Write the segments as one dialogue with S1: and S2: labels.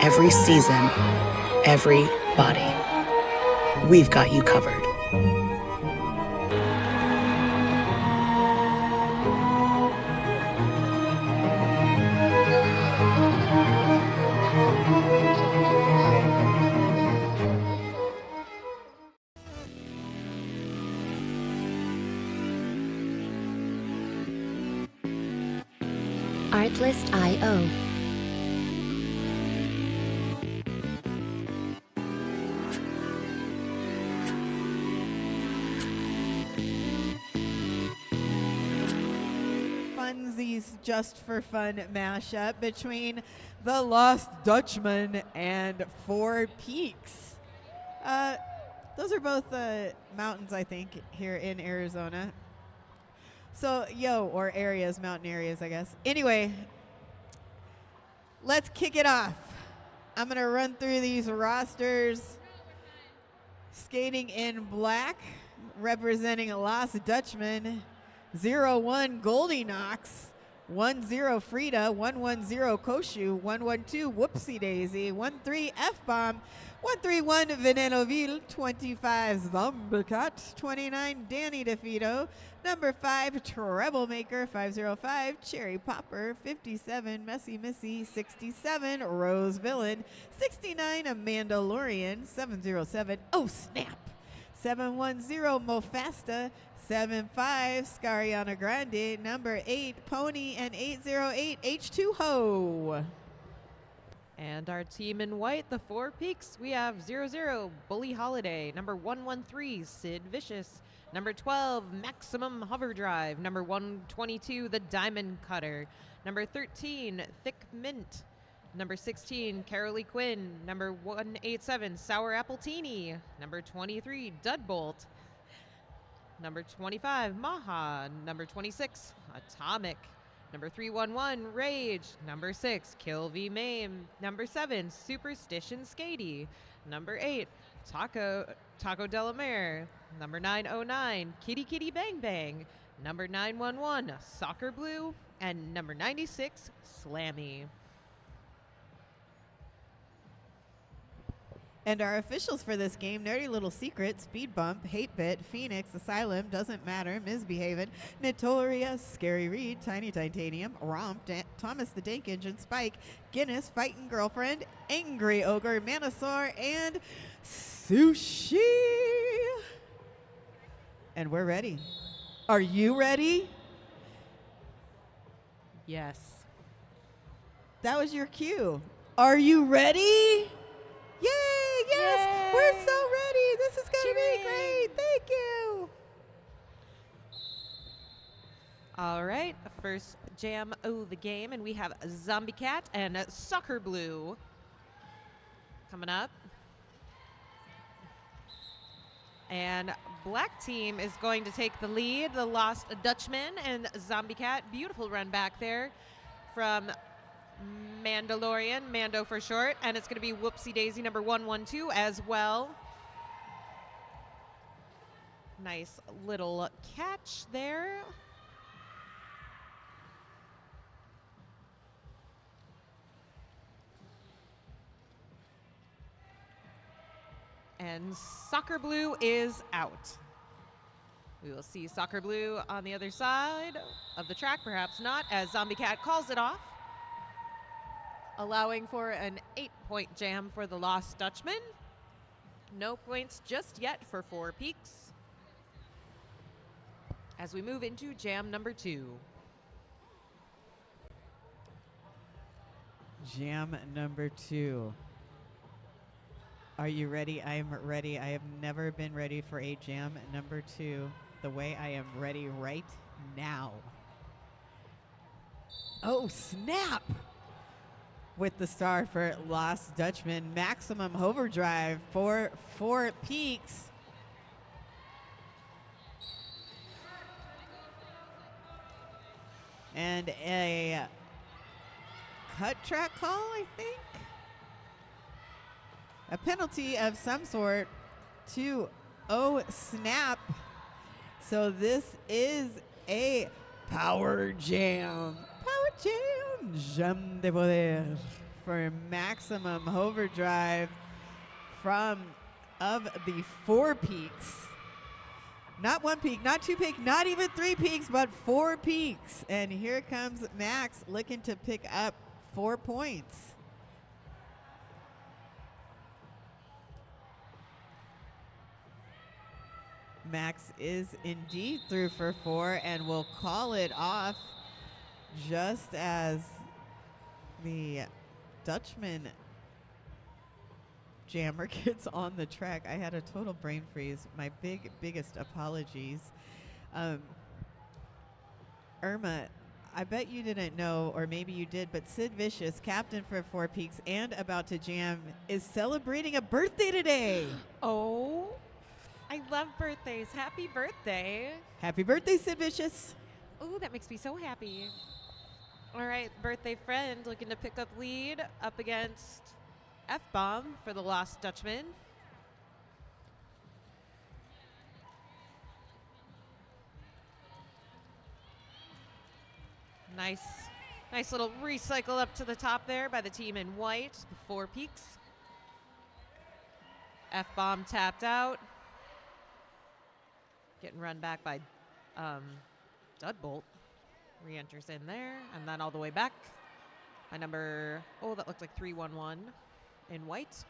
S1: every season, every body. We've got you covered.
S2: Artlist.io.
S3: Funsies Just for Fun mashup between the Lost Dutchman and Four Peaks. Those are both mountains, I think, here in Arizona. So, or areas, mountain areas, I guess. Anyway, let's kick it off. I'm going to run through these rosters. Skating in black, representing Lost Dutchman, 0-1 Goldie Knox, 1-0 Frida, 1-1-0 Koshu, 1-1-2 Whoopsie Daisy, 1-3 F-Bomb, 1-3-1 Venenoville, 25 Zombiecat, 29 Danny DeFito, number 5 Troublemaker, 505 Cherry Popper, 57 Messy Missy, 67 Rose Villain, 69 Mandalorian, 707 Oh Snap, 710 Mofasta, 75 Scariana Grande, number 8 Pony, and 808 H2Ho.
S4: And our team in white, the Four Peaks, we have 00 Bully Holiday, number 113 Sid Vicious, number 12 Maximum Hover Drive, number 122 The Diamond Cutter, number 13 Thick Mint, number 16 Carolee Quinn, number 187 Sour Appletini, number 23 Dudbolt, number 25 Maha, number 26 Atomic, number 311, Rage. Number 6, Kill V Maim. Number 7, Superstition Skatey. Number 8, Taco Delamere. Number 909, Kitty Kitty Bang Bang. Number 911, Soccer Blue. And number 96, Slammy.
S3: And our officials for this game, Nerdy Little Secret, Speed Bump, Hate Bit, Phoenix, Asylum, Doesn't Matter, Misbehavin', Notorious, Scary Reed, Tiny Titanium, Romp, Thomas the Dank Engine, Spike, Guinness, Fightin' Girlfriend, Angry Ogre, Manosaur, and Sushi. And we're ready. Are you ready?
S4: Yes.
S3: That was your cue. Are you ready? Yay! Yes!
S4: Yay!
S3: We're so ready! This is going to be
S4: Cheering!
S3: great! Thank you!
S4: All right, first jam of the game, and we have Zombie Cat and Soccer Blue coming up. And black team is going to take the lead, the Lost Dutchman and Zombie Cat. Beautiful run back there from Mandalorian, Mando for short, and it's going to be Whoopsie Daisy number 112 as well. Nice little catch there. And Soccer Blue is out. We will see Soccer Blue on the other side of the track, perhaps not, as Zombie Cat calls it off, allowing for an 8-point jam for the Lost Dutchman. No points just yet for Four Peaks, as we move into jam number 2.
S3: Jam number 2. Are you ready? I am ready. I have never been ready for a jam number 2 the way I am ready right now. Oh, snap! With the star for Lost Dutchman, Maximum Overdrive for Four Peaks. And a cut track call, I think? A penalty of some sort to Oh Snap. So this is a power jam. Power jam. Jam de poder for maximum overdrive of the 4 peaks. Not 1 peak, not 2 peaks, not even 3 peaks, but 4 peaks. And here comes Max looking to pick up 4 points. Max is indeed through for 4 and will call it off just as the Dutchman jammer gets on the track. I had a total brain freeze. My biggest apologies. Irma, I bet you didn't know, or maybe you did, but Sid Vicious, captain for 4 Peaks and about to jam, is celebrating a birthday today.
S4: Oh, I love birthdays. Happy birthday.
S3: Happy birthday, Sid Vicious.
S4: Oh, that makes me so happy. All right, birthday friend looking to pick up lead up against F-Bomb for the Lost Dutchman. Nice little recycle up to the top there by the team in white, the 4 Peaks. F-Bomb tapped out. Getting run back by Dudbolt. Re-enters in there, and then all the way back by number, that looked like 311 in white.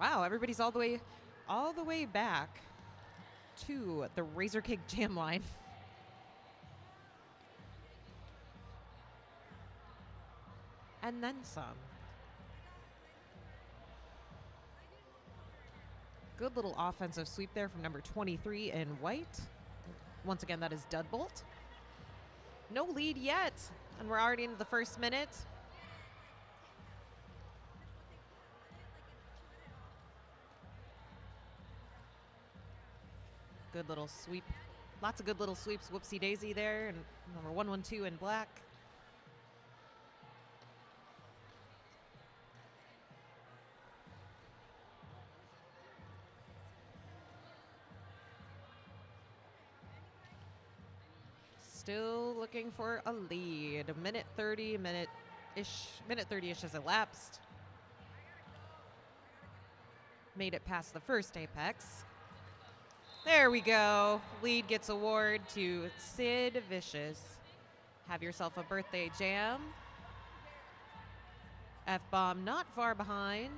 S4: Wow, everybody's all the way back to the Razor Cake Jam line. And then some. Good little offensive sweep there from number 23 in white. Once again, that is Dudbolt. No lead yet, and we're already into the first minute. Good little sweep. Lots of good little sweeps. Whoopsie daisy there, and number 112 in black. Still looking for a lead. Minute 30-ish has elapsed. Made it past the first apex. There we go. Lead gets award to Sid Vicious. Have yourself a birthday jam. F-Bomb not far behind.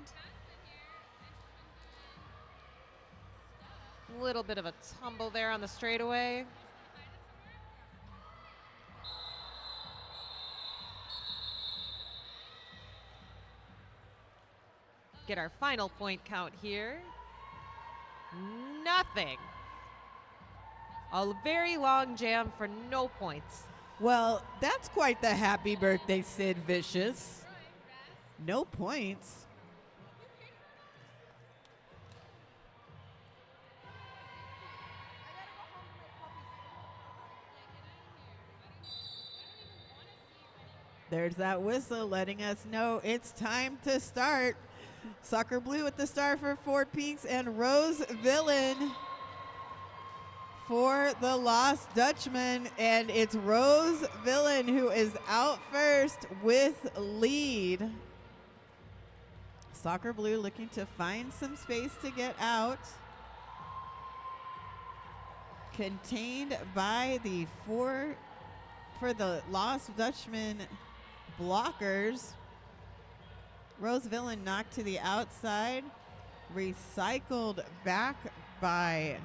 S4: A little bit of a tumble there on the straightaway. Get our final point count here. Nothing. A very long jam for no points.
S3: Well, that's quite the happy birthday, Sid Vicious. No points. There's that whistle letting us know it's time to start. Soccer Blue with the star for 4 Peaks and Rose Villain for the Lost Dutchman. And it's Rose Villain who is out first with lead. Soccer Blue looking to find some space to get out. Contained by the 4 for the Lost Dutchman blockers. Rose Villain knocked to the outside, recycled back by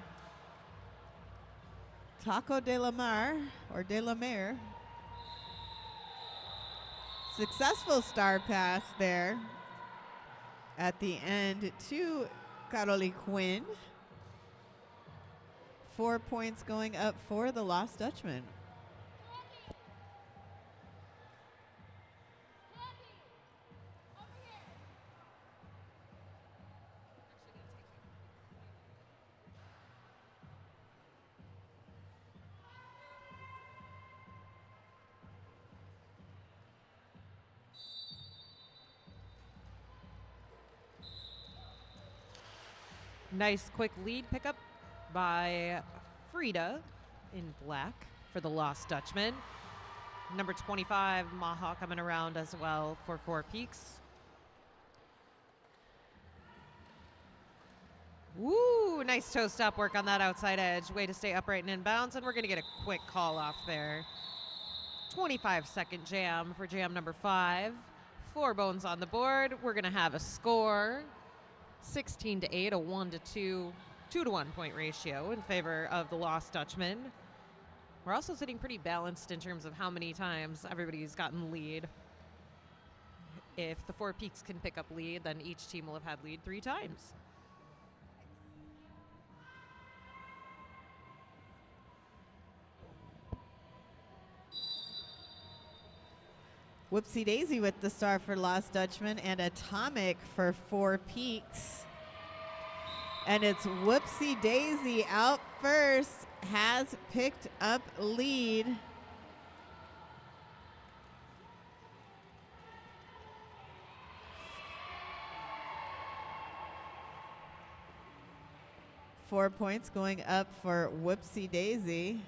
S3: Taco de la Mar, or de la Mer. Successful star pass there at the end to Caroli Quinn. 4 points going up for the Lost Dutchman.
S4: Nice quick lead pickup by Frida in black for the Lost Dutchman. Number 25, Maha coming around as well for Four Peaks. Woo, nice toe stop work on that outside edge. Way to stay upright and inbounds, and we're going to get a quick call off there. 25-second jam for jam number 5. 4 bones on the board. We're going to have a score, 16-8, a 1-2, 2-to-1 point ratio in favor of the Lost Dutchman. We're also sitting pretty balanced in terms of how many times everybody's gotten lead. If the Four Peaks can pick up lead, then each team will have had lead 3 times.
S3: Whoopsie Daisy with the star for Lost Dutchman and Atomic for Four Peaks. And it's Whoopsie Daisy out first, has picked up lead. Four points going up for Whoopsie Daisy.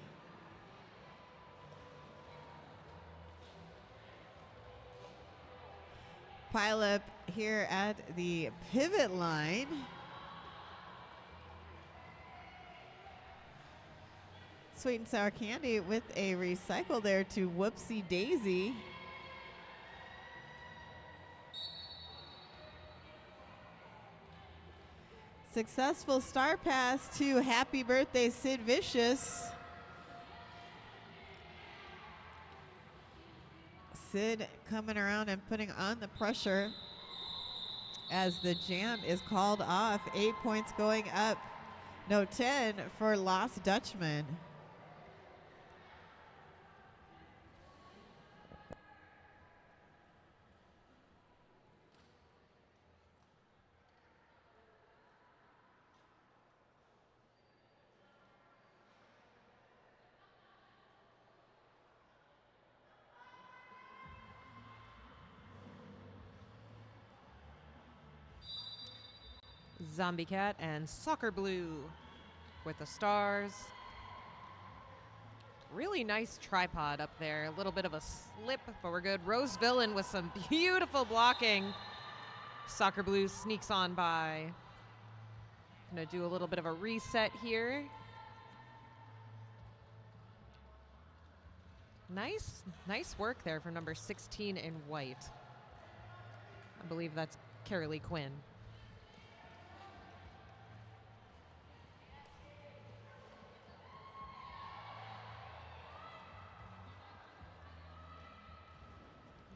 S3: Pile up here at the pivot line. Sweet and sour candy with a recycle there to Whoopsie Daisy. Successful star pass to Happy Birthday Sid Vicious. Sid coming around and putting on the pressure as the jam is called off. 8 points going up. No, 10 for Lost Dutchman.
S4: Zombie Cat and Soccer Blue with the stars. Really nice tripod up there. A little bit of a slip, but we're good. Rose Villain with some beautiful blocking. Soccer Blue sneaks on by. Gonna do a little bit of a reset here. Nice work there for number 16 in white. I believe that's Carolee Quinn.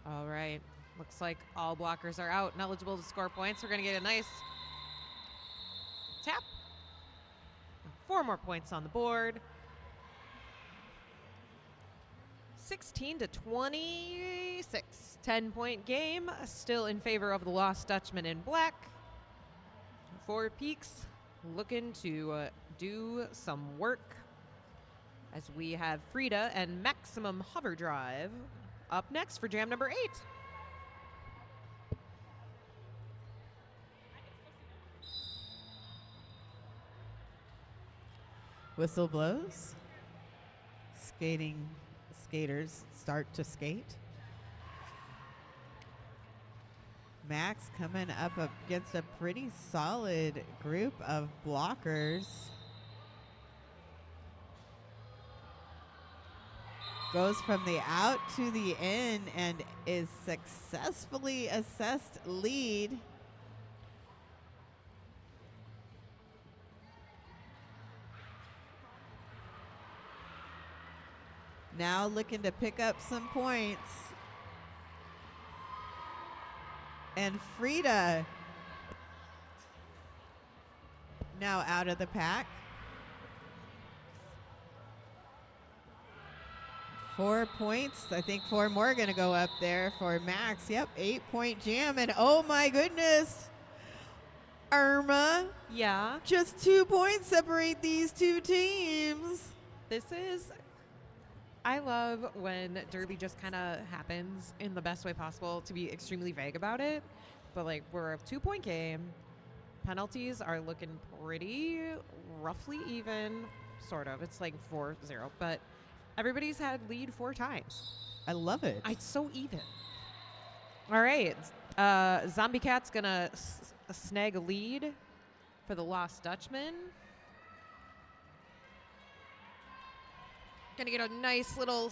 S4: All right, looks like all blockers are out and eligible to score points. We're gonna get a nice tap. 4 more points on the board. 16-26, 10-point game, still in favor of the Lost Dutchman in black. Four Peaks looking to do some work as we have Frida and Maximum Hover Drive up next for jam number 8.
S3: Whistle blows. Skaters start to skate. Max coming up against a pretty solid group of blockers. Goes from the out to the in and is successfully assessed lead. Now looking to pick up some points. And Frida now out of the pack. 4 points. I think 4 more going to go up there for Max. Yep, 8-point jam. And oh my goodness, Irma.
S4: Yeah.
S3: Just 2 points separate these two teams.
S4: I love when Derby just kind of happens in the best way possible, to be extremely vague about it. But like, we're a 2-point game. Penalties are looking pretty roughly even, sort of. It's like 4-0, but everybody's had lead 4 times.
S3: I love it.
S4: It's so even. All right. Zombie Cat's going to snag a lead for the Lost Dutchman. Going to get a nice little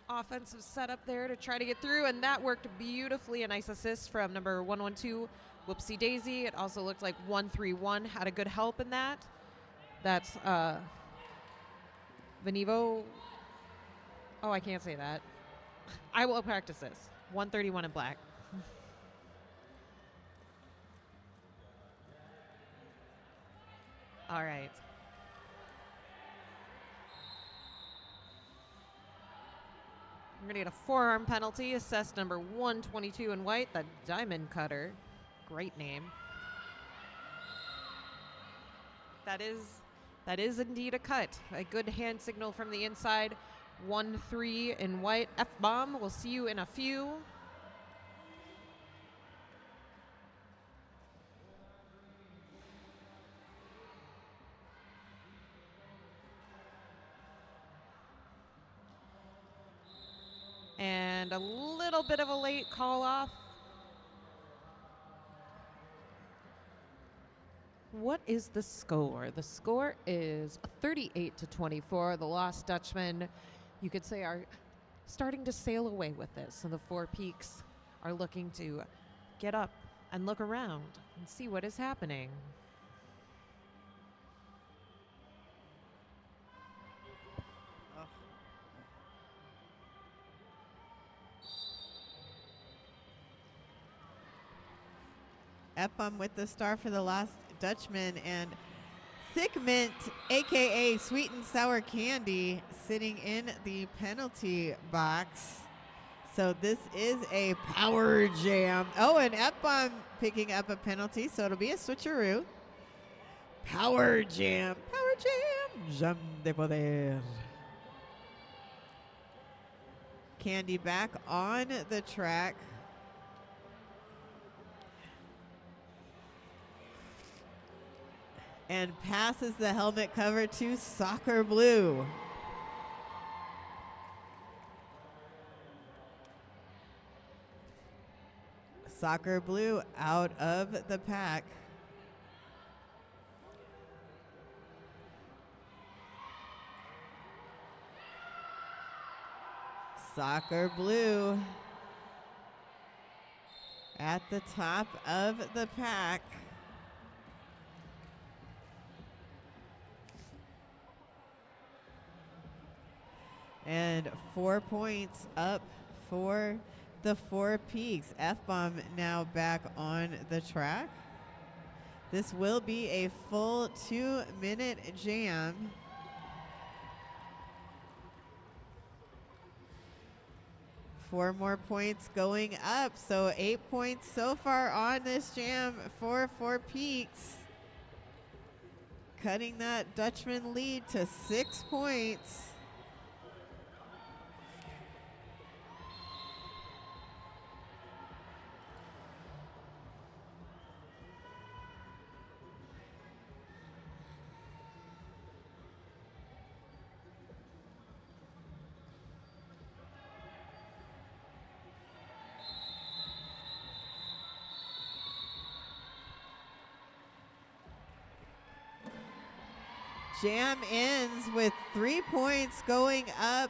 S4: offensive setup there to try to get through, and that worked beautifully. A nice assist from number 112, Whoopsie Daisy. It also looked like 131 had a good help in that. That's Venivo. Oh, I can't say that. I will practice this. 131 in black. All right. We're going to get a forearm penalty. Assessed number 122 in white, the Diamond Cutter. Great name. That is indeed a cut. A good hand signal from the inside. 1-3 in white. F-bomb. We'll see you in a few. And a little bit of a late call off. What is the score? The score is 38-24. The Lost Dutchman, you could say, are starting to sail away with this. And the Four Peaks are looking to get up and look around and see what is happening.
S3: F-bomb with the star for the Lost Dutchman, and Thick Mint, a.k.a. Sweet and Sour Candy, sitting in the penalty box. So this is a power jam. Oh, and F-bomb picking up a penalty, so it'll be a switcheroo. Power jam. Power jam. Jam de poder. Candy back on the track. And passes the helmet cover to Soccer Blue. Soccer Blue out of the pack. Soccer Blue at the top of the pack. And 4 points up for the Four Peaks. F-bomb now back on the track. This will be a full 2-minute jam. Four more points going up. So 8 points so far on this jam for Four Peaks. Cutting that Dutchman lead to 6 points. Jam ends with 3 points going up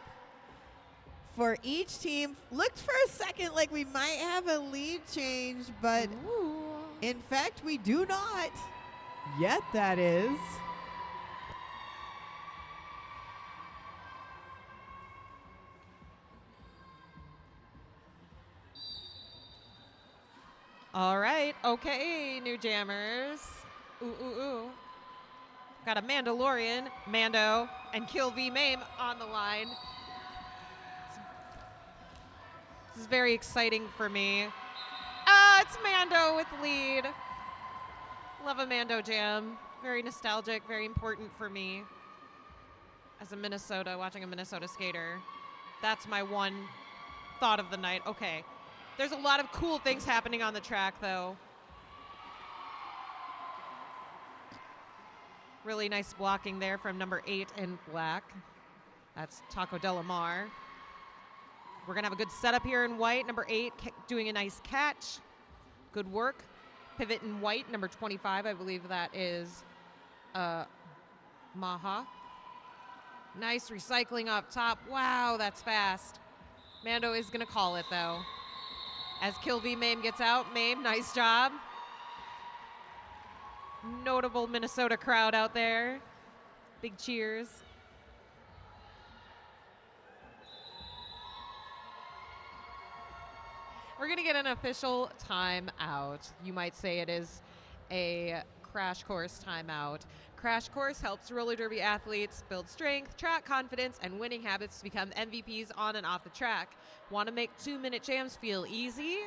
S3: for each team. Looked for a second like we might have a lead change, but in fact we do not. Yet that is.
S4: All right. Okay, new jammers. Ooh, ooh, ooh. Got a Mandalorian, Mando, and Kill V Mame on the line. This is very exciting for me. It's Mando with lead. Love a Mando jam. Very nostalgic, very important for me. As a Minnesota, watching a Minnesota skater. That's my one thought of the night. Okay. There's a lot of cool things happening on the track, though. Really nice blocking there from number 8 in black. That's Taco Delamar. We're going to have a good setup here in white. Number 8 doing a nice catch. Good work. Pivot in white. Number 25, I believe that is Maha. Nice recycling up top. Wow, that's fast. Mando is going to call it, though. As Kilby Mame gets out. Mame, nice job. Notable Minnesota crowd out there. Big cheers. We're going to get an official timeout. You might say it is a crash course timeout. Crash Course helps roller derby athletes build strength, track confidence, and winning habits to become MVPs on and off the track. Want to make 2-minute jams feel easy?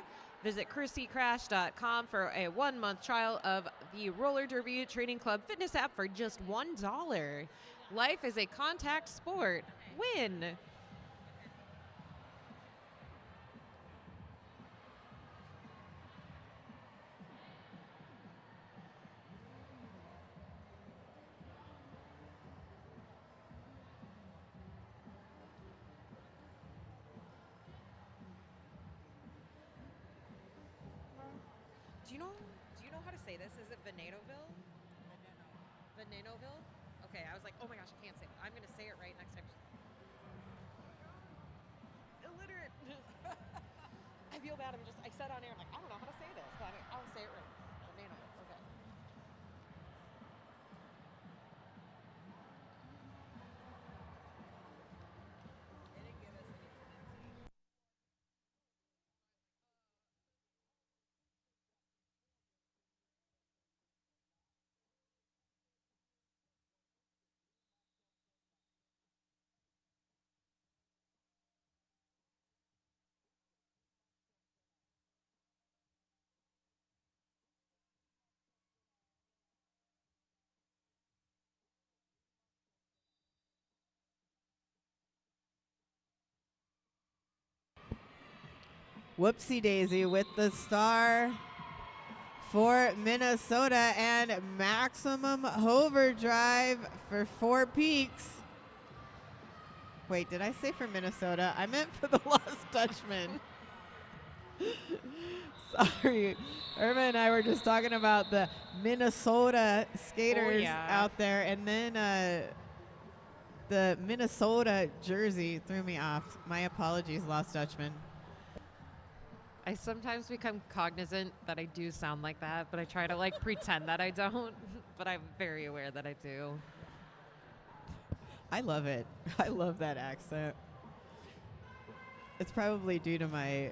S4: Visit ChristyCrash.com for a 1-month trial of the Roller Derby Training Club fitness app for just $1. Life is a contact sport. Win! Do you know how to say this? Is it Venenoville? Venenoville? Okay, I was like, oh my gosh, I can't say it. I'm going to say it right next time. Illiterate. I feel bad. I said on air, I'm like, I don't know how to say this, but I'll say it right. Venenoville, okay.
S3: Whoopsie Daisy with the star for Minnesota and maximum overdrive for Four Peaks. Wait, did I say for Minnesota? I meant for the Lost Dutchman. Sorry. Irma and I were just talking about the Minnesota skaters out there, and then the Minnesota jersey threw me off. My apologies, Lost Dutchman.
S4: I sometimes become cognizant that I do sound like that, but I try to pretend that I don't, but I'm very aware that I do.
S3: I love it. I love that accent. It's probably due to my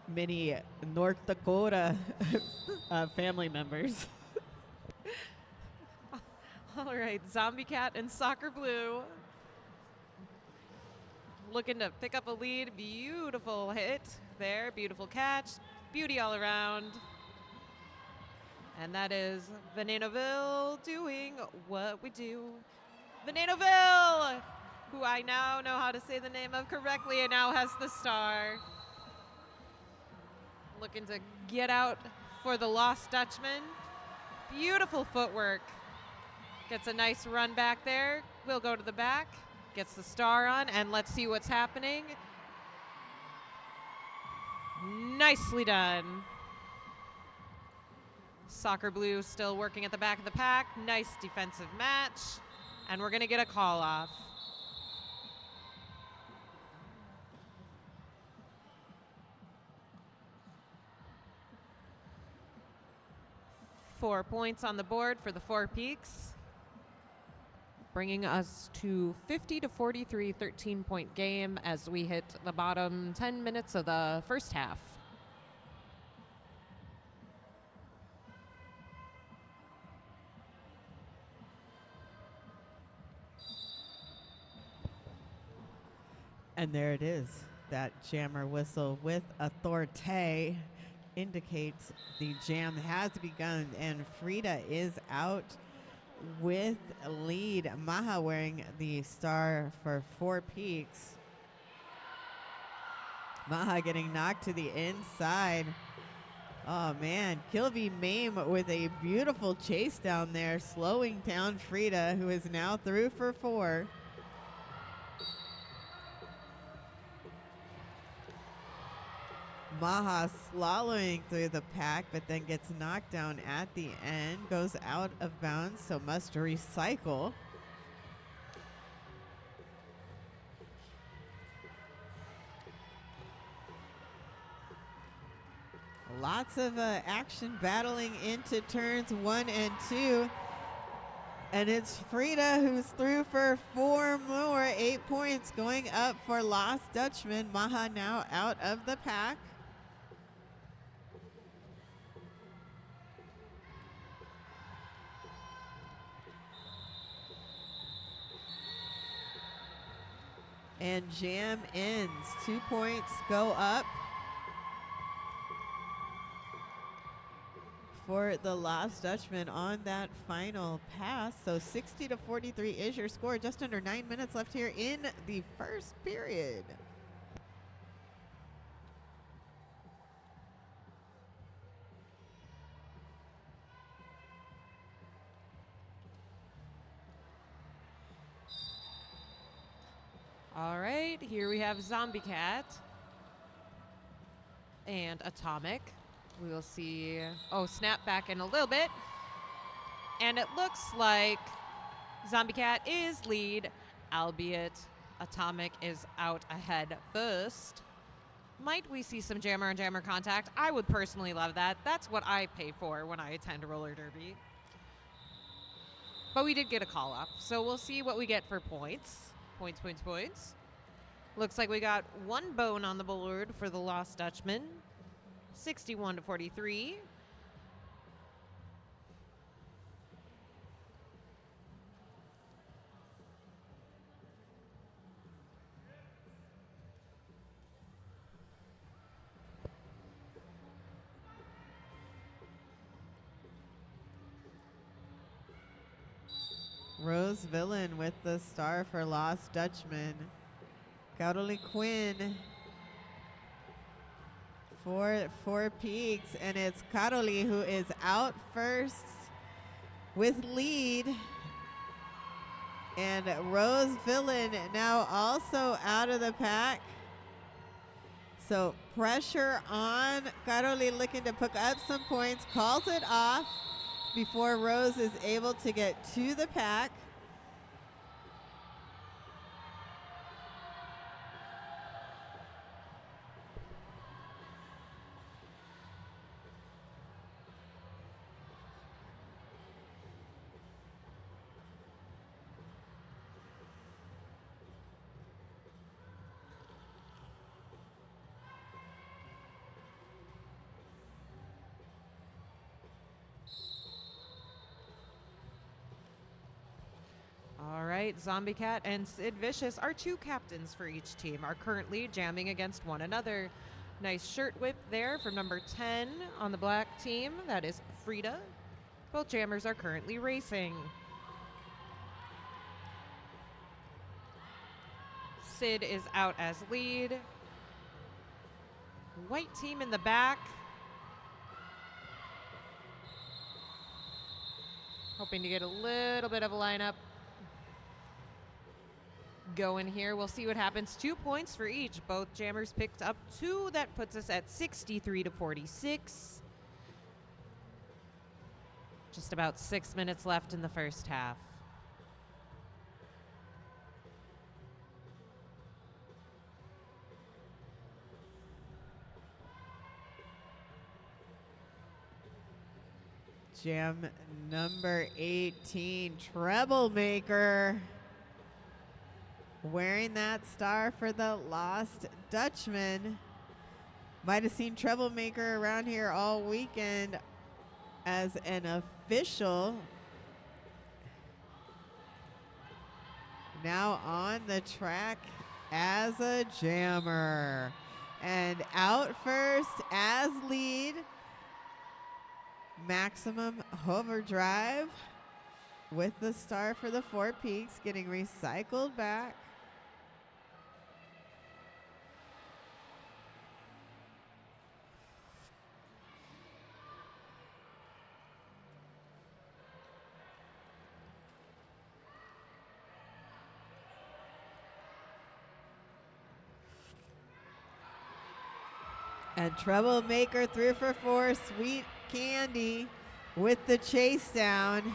S3: many North Dakota family members.
S4: All right, Zombie Cat and Soccer Blue looking to pick up a lead. Beautiful hit there, beautiful catch, beauty all around. And that is Venenoville doing what we do. Venenoville, who I now know how to say the name of correctly and now has the star. Looking to get out for the Lost Dutchman. Beautiful footwork. Gets a nice run back there. Will go to the back. Gets the star on, and let's see what's happening. Nicely done. Soccer Blue still working at the back of the pack. Nice defensive match. And we're going to get a call off. Four points on the board for the Four Peaks, bringing us to 50-43, 13-point game as we hit the bottom 10 minutes of the first half.
S3: And there it is. That jammer whistle with authority indicates the jam has begun, and Frida is out with a lead. Maha wearing the star for Four Peaks. Maha getting knocked to the inside. Oh man, Kilby Mame with a beautiful chase down there, slowing down Frida, who is now through for 4. Maha swallowing through the pack, but then gets knocked down at the end, goes out of bounds, so must recycle. Lots of action battling into turns 1 and 2. And it's Frida who's through for 4 more, 8 points going up for Lost Dutchman. Maha now out of the pack. And jam ends. 2 points go up for the Lost Dutchman on that final pass. So 60-43 is your score. Just under 9 minutes left here in the first period.
S4: All right, here we have Zombie Cat and Atomic. We will see, snap back in a little bit. And it looks like Zombie Cat is lead, albeit Atomic is out ahead first. Might we see some jammer on jammer contact? I would personally love that. That's what I pay for when I attend a roller derby. But we did get a call off, so we'll see what we get for points. Points. Looks like we got 1 bone on the board for the Lost Dutchman. 61-43.
S3: Rose Villain with the star for Lost Dutchman. Gaudoli Quinn for Four Peaks, and it's Karoli who is out first with lead. And Rose Villain now also out of the pack. So pressure on Karoli, looking to pick up some points, calls it off before Rose is able to get to the pack.
S4: All right, Zombie Cat and Sid Vicious, our 2 captains for each team, are currently jamming against one another. Nice shirt whip there from number 10 on the black team. That is Frida. Both jammers are currently racing. Sid is out as lead. White team in the back. Hoping to get a little bit of a lineup going here. We'll see what happens. 2 points for each. Both jammers picked up 2. That puts us at 63-46. Just about 6 minutes left in the first half.
S3: Jam number 18, Troublemaker. Wearing that star for the Lost Dutchman. Might have seen Troublemaker around here all weekend as an official. Now on the track as a jammer. And out first as lead, Maximum Overdrive with the star for the Four Peaks, getting recycled back. And Troublemaker through for 4. Sweet Candy with the chase down.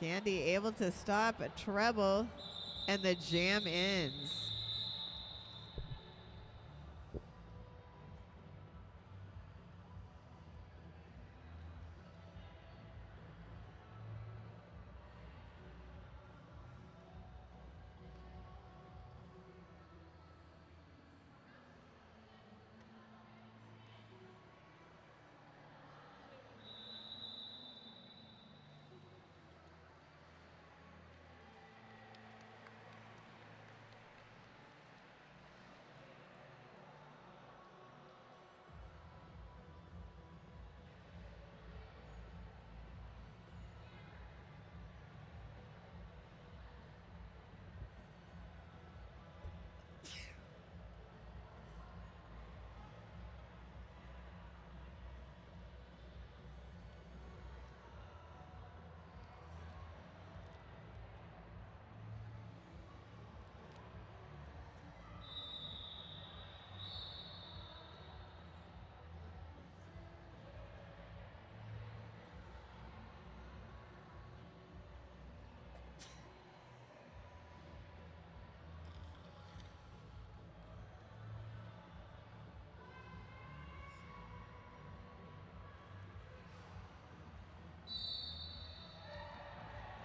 S3: Candy able to stop a treble, and the jam ends.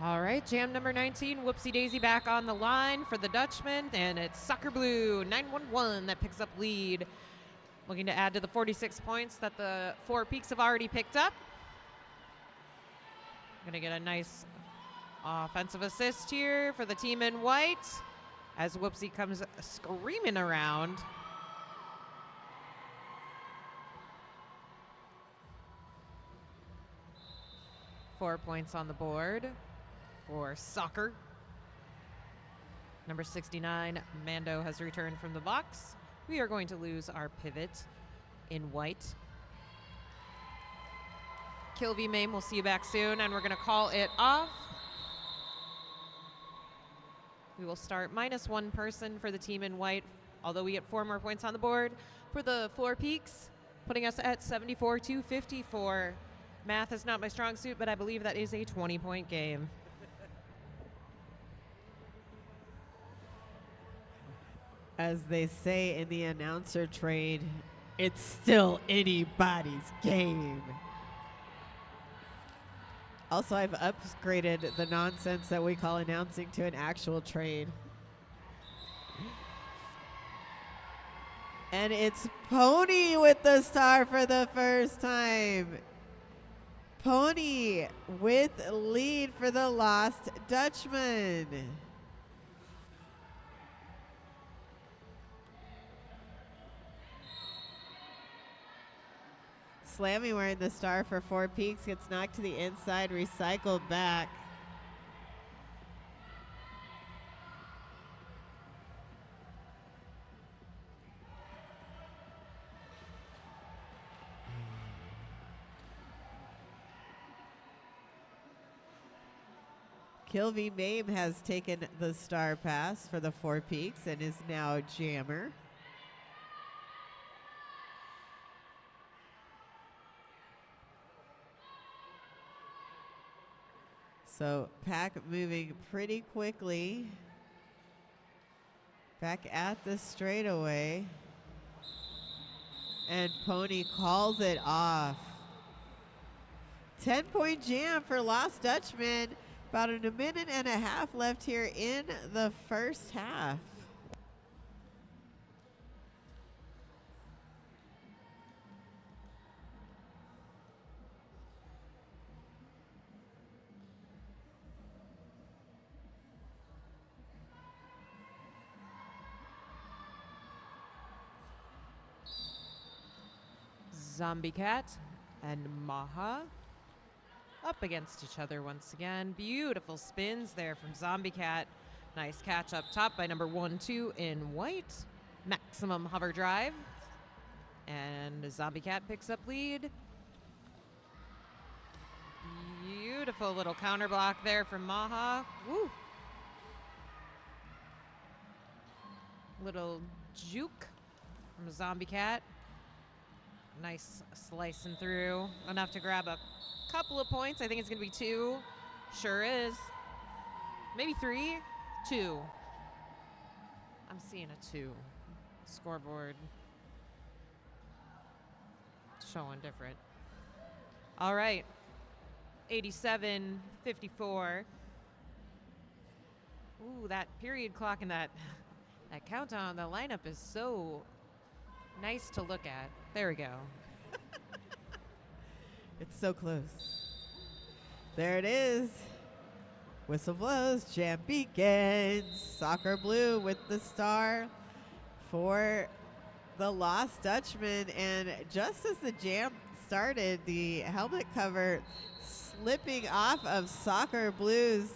S4: All right, jam number 19, Whoopsie Daisy back on the line for the Dutchman, and it's Soccer Blue 911 that picks up lead. Looking to add to the 46 points that the Four Peaks have already picked up. Gonna get a nice offensive assist here for the team in white as Whoopsie comes screaming around. Four points on the board for soccer. Number 69, Mando, has returned from the box. We are going to lose our pivot in white. Kilby Mame, we'll see you back soon, and we're going to call it off. We will start -1 person for the team in white, although we get 4 more points on the board for the Four Peaks, putting us at 74-54. Math is not my strong suit, but I believe that is a 20-point game.
S3: As they say in the announcer trade, it's still anybody's game. Also, I've upgraded the nonsense that we call announcing to an actual trade. And it's Pony with the star for the first time. Pony with lead for the Lost Dutchman. Slammy wearing the star for Four Peaks gets knocked to the inside, recycled back. Kilby Mame has taken the star pass for the Four Peaks and is now jammer. So pack moving pretty quickly. Back at the straightaway. And Pony calls it off. 10-point jam for Lost Dutchman. About a minute and a half left here in the first half.
S4: Zombie Cat and Maha up against each other once again. Beautiful spins there from Zombie Cat. Nice catch up top by number 1-2 in white. Maximum hover drive. And Zombie Cat picks up lead. Beautiful little counter block there from Maha. Woo. Little juke from Zombie Cat. Nice slicing through. Enough to grab a couple of points. I think it's going to be 2. Sure is. Maybe 3. 2. I'm seeing a 2. Scoreboard showing different. All right. 87-54. Ooh, that period clock and that countdown, the lineup is so nice to look at. There we go.
S3: It's so close. There it is. Whistle blows, jam begins. Soccer Blue with the star for the Lost Dutchman. And just as the jam started, the helmet cover slipping off of Soccer Blue's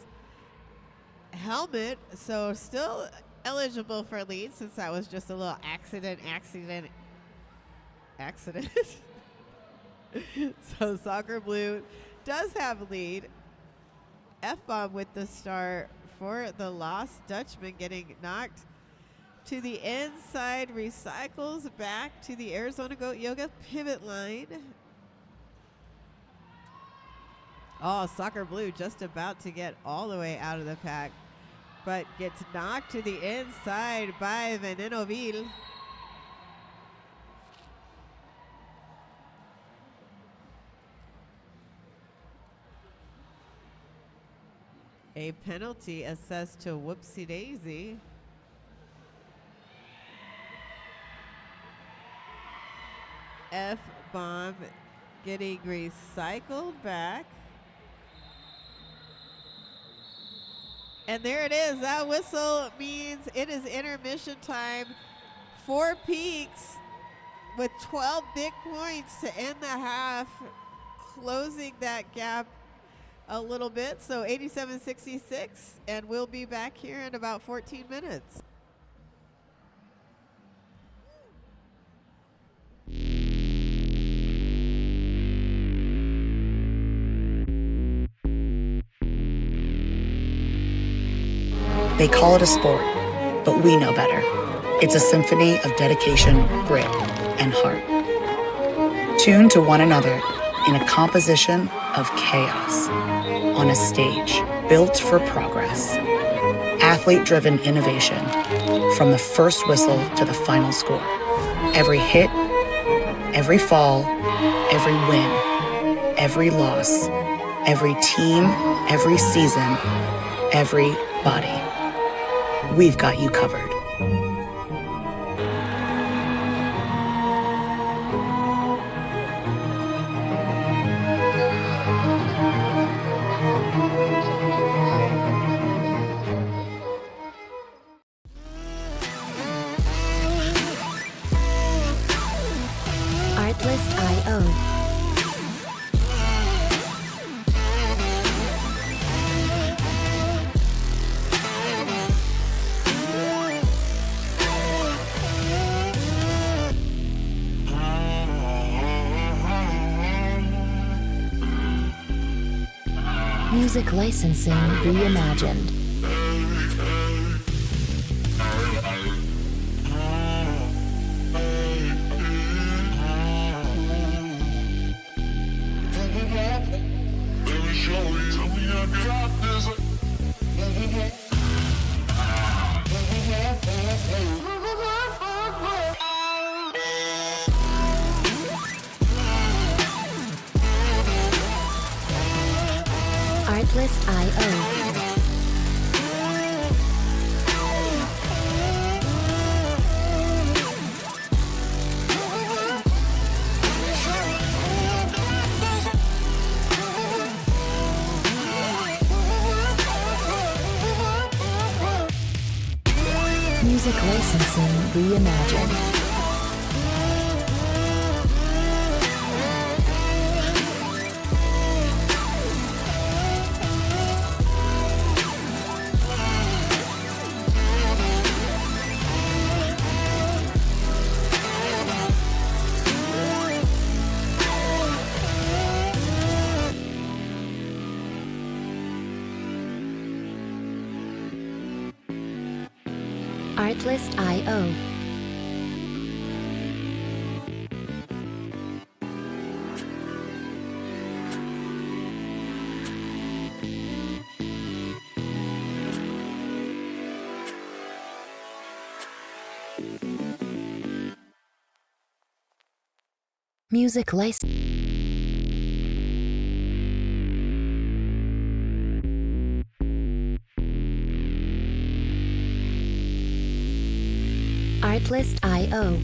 S3: helmet. So still eligible for lead since that was just a little accident. So Soccer Blue does have lead. F-bomb with the star for the Lost Dutchman, getting knocked to the inside, recycles back to the Arizona Goat Yoga pivot line. Oh, Soccer Blue just about to get all the way out of the pack, but gets knocked to the inside by Venenoville. A penalty assessed to Whoopsie Daisy. F-bomb getting recycled back. And there it is. That whistle means it is intermission time. 4 Peaks with 12 big points to end the half, closing that gap a little bit. So 87-66, and we'll be back here in about 14 minutes.
S1: They call it a sport, but we know better. It's a symphony of dedication, grit, and heart. Tuned to one another in a composition of chaos on a stage built for progress. Athlete-driven innovation from the first whistle to the final score. Every hit, every fall, every win, every loss, every team, every season, every body. We've got you covered.
S2: Artlist.io. Music licensing reimagined. Artlist.io. Music licensing reimagined. Artlist.io. Music license. Artlist.io.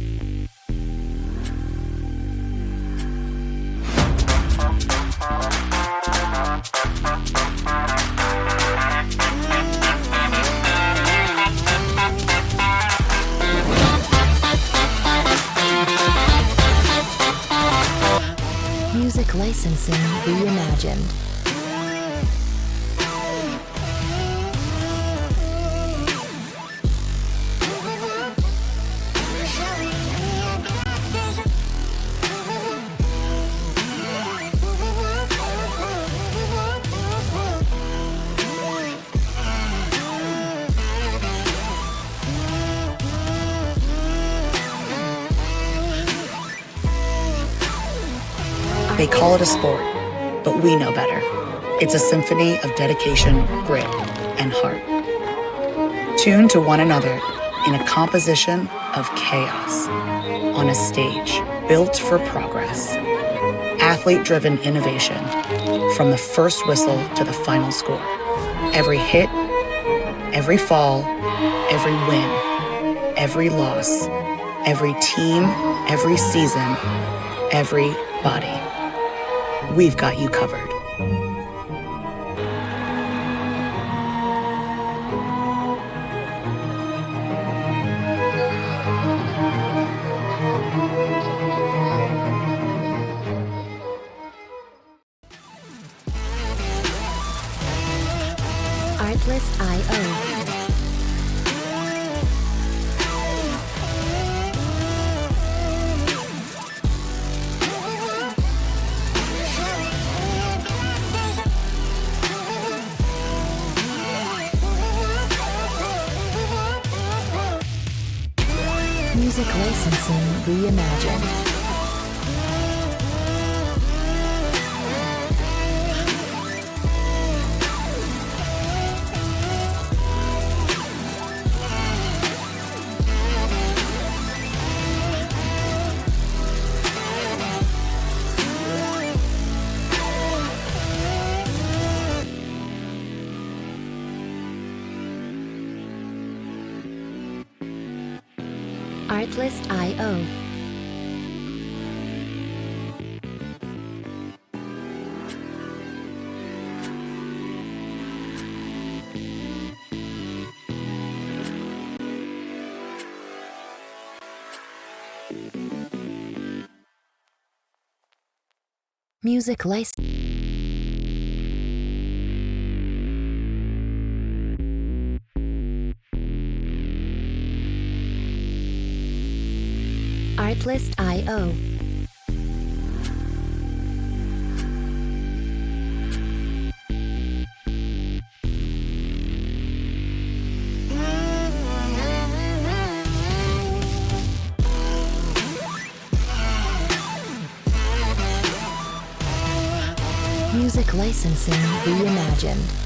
S2: Music licensing reimagined.
S1: They call it a sport, but we know better. It's a symphony of dedication, grit, and heart. Tuned to one another in a composition of chaos on a stage built for progress. Athlete-driven innovation from the first whistle to the final score. Every hit, every fall, every win, every loss, every team, every season, everybody. We've got you covered.
S2: Artlist.io. Music licensing reimagined. Artlist.io. Music license. Artlist.io. Music licensing reimagined.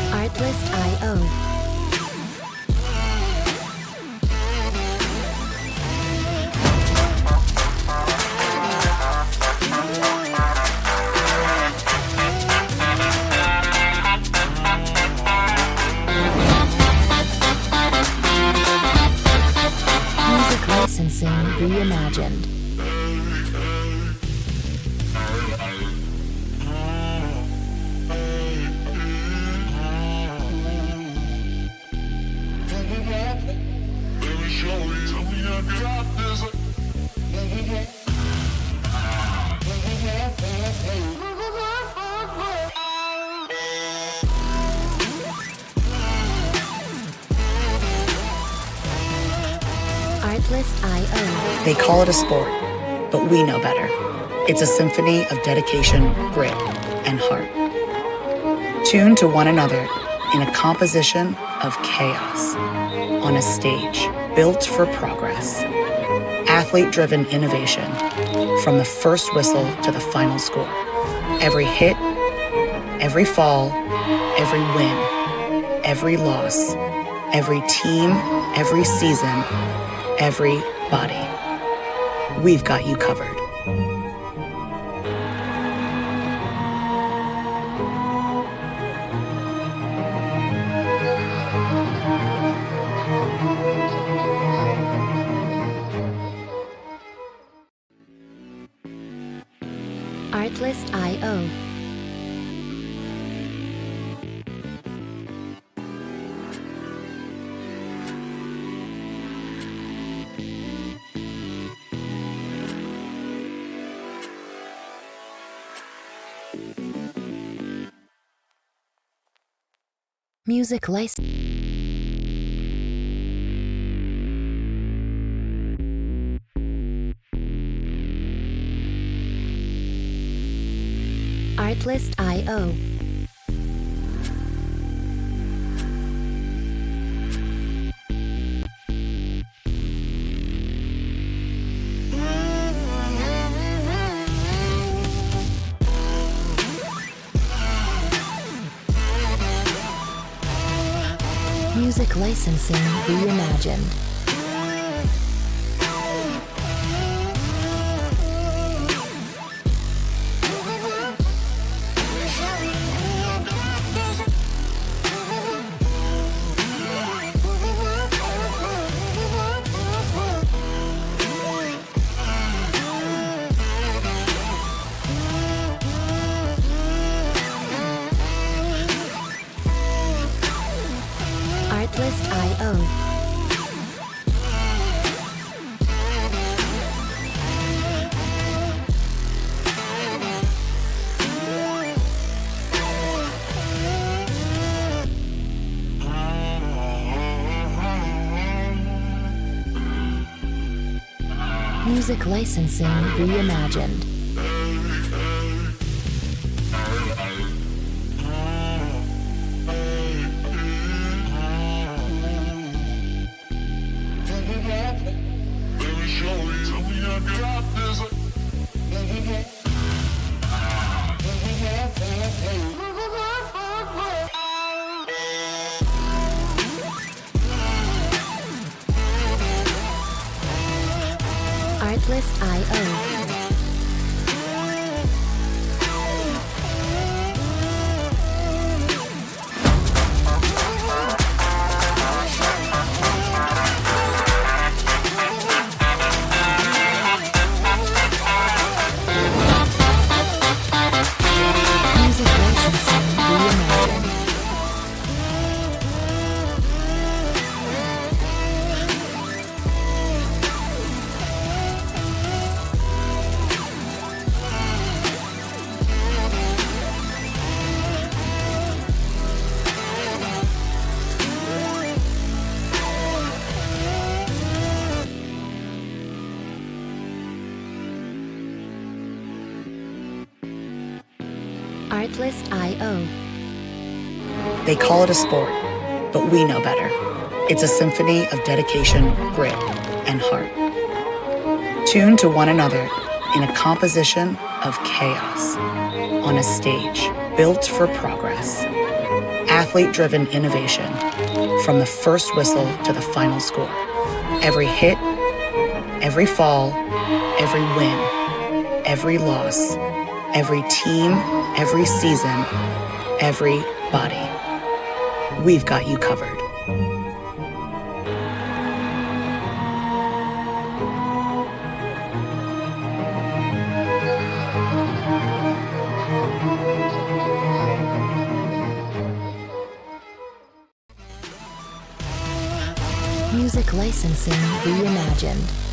S2: Artlist.io. Music licensing reimagined. Artlist.io.
S1: They call it a sport, but we know better. It's a symphony of dedication, grit, and heart. Tuned to one another in a composition of chaos on a stage built for progress. Athlete-driven innovation from the first whistle to the final score. Every hit, every fall, every win, every loss, every team, every season, every body. We've got you covered.
S2: Artlist.io. Music license. Artlist.io. Music licensing reimagined. Artlist.io. Music licensing reimagined. Artlist.io. Music licensing reimagined. Artlist.io.
S1: They call it a sport, but we know better. It's a symphony of dedication, grit, and heart. Tuned to one another in a composition of chaos on a stage built for progress. Athlete-driven innovation from the first whistle to the final score. Every hit, every fall, every win, every loss, every team, every season, every body. We've got you covered.
S2: Music licensing reimagined.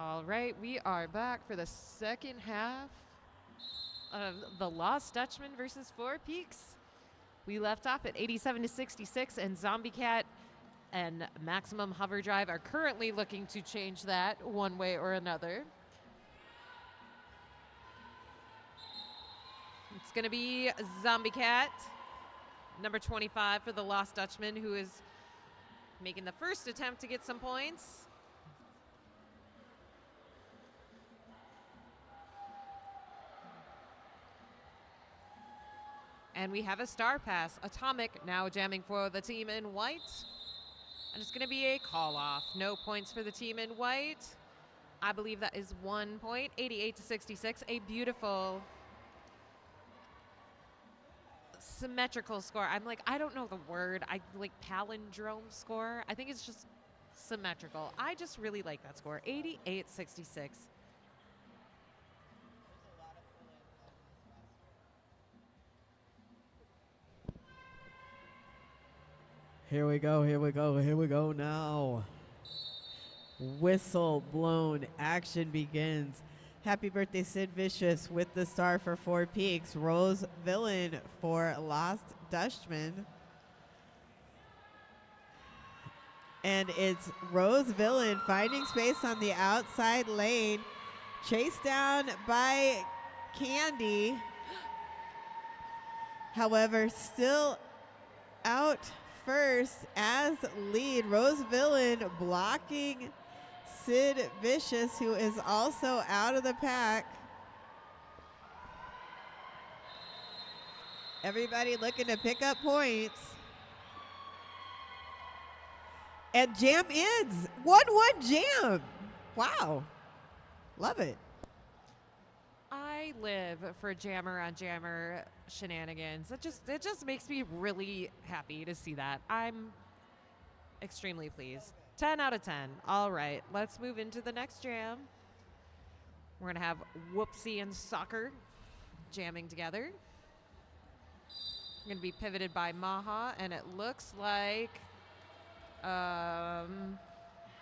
S4: All right, we are back for the second half of the Lost Dutchman versus Four Peaks. We left off at 87 to 66, and Zombie Cat and Maximum Hover Drive are currently looking to change that one way or another. It's going to be Zombie Cat, number 25 for the Lost Dutchman, who is making the first attempt to get some points. And we have a star pass. Atomic now jamming for the team in white. And it's going to be a call off. No points for the team in white. I believe that is 1 point, 88 to 66. A beautiful symmetrical score. I don't know the word. I like palindrome score. I think it's just symmetrical. I just really like that score. 88-66.
S3: Here we go now. Whistle blown, action begins. Happy birthday, Sid Vicious with the star for Four Peaks. Rose Villain for Lost Dutchman. And it's Rose Villain finding space on the outside lane. Chased down by Candy. However, still out first as lead. Rose Villain blocking Sid Vicious, who is also out of the pack. Everybody looking to pick up points. And jam ends. 1-1 jam. Wow. Love it.
S4: I live for jammer on jammer shenanigans. It just makes me really happy to see that. I'm extremely pleased. 10 out of 10. All right, let's move into the next jam. We're gonna have Whoopsie and Soccer jamming together. Gonna be pivoted by Maha, and it looks like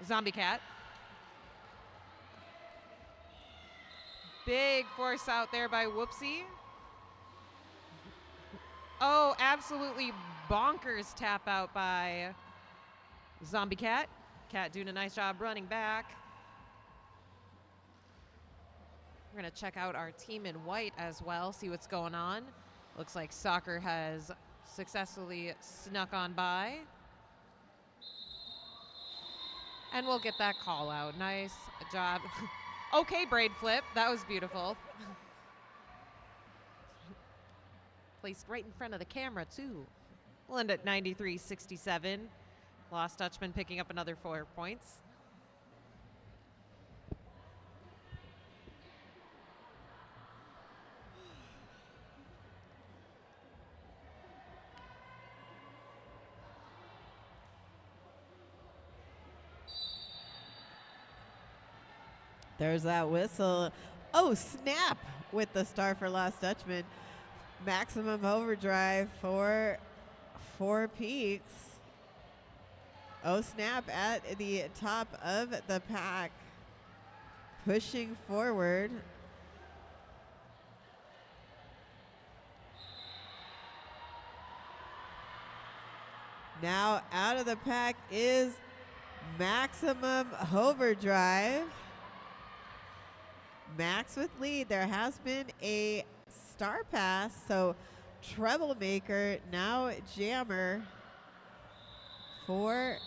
S4: Zombie Cat. Big force out there by Whoopsie. Oh, absolutely bonkers tap out by Zombie Cat. Cat doing a nice job running back. We're going to check out our team in white as well, see what's going on. Looks like Soccer has successfully snuck on by. And we'll get that call out. Nice job. Okay, braid flip. That was beautiful. Placed right in front of the camera, too. We'll end at 93-67. Lost Dutchman picking up another 4 points.
S3: There's that whistle. Oh, snap with the star for Lost Dutchman. Maximum overdrive for Four Peaks. Oh, snap at the top of the pack. Pushing forward. Now out of the pack is Maximum Overdrive. Max with lead. There has been a star pass, so Troublemaker, now Jammer for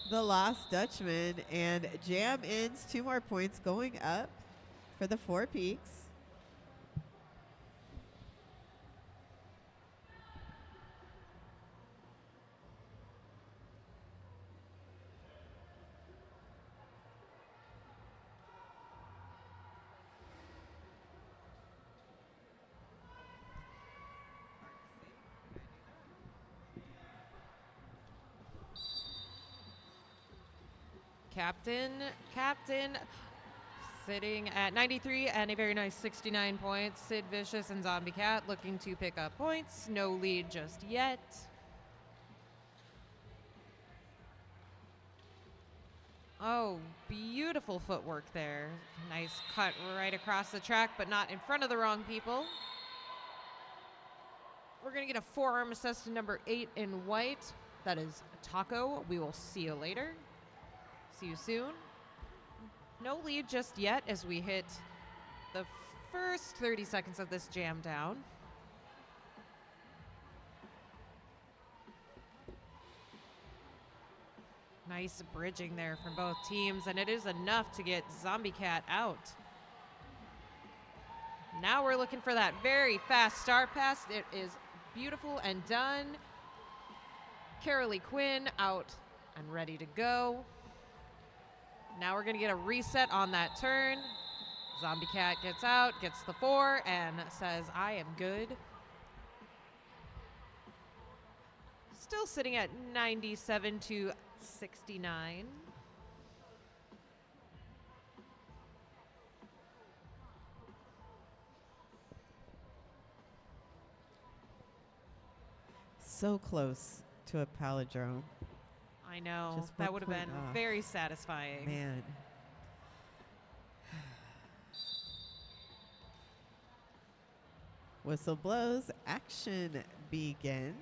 S3: the Lost Dutchman, and jam ends 2 more points going up for the Four Peaks.
S4: Captain sitting at 93 and a very nice 69 points. Sid Vicious and Zombie Cat looking to pick up points. No lead just yet. Oh, beautiful footwork there. Nice cut right across the track, but not in front of the wrong people. We're going to get a forearm assist to number 8 in white. That is Taco. We will see you later. See you soon. No lead just yet as we hit the first 30 seconds of this jam down. Nice bridging there from both teams, and it is enough to get Zombie Cat out. Now we're looking for that very fast start pass. It is beautiful and done. Carolee Quinn out and ready to go. Now we're going to get a reset on that turn. Zombie Cat gets out, gets the 4, and says, I am good. Still sitting at 97 to 69.
S3: So close to a palindrome.
S4: I know.
S3: Just
S4: That
S3: one
S4: would have
S3: point
S4: been
S3: off.
S4: very satisfying.
S3: Man. Whistle blows. Action begins.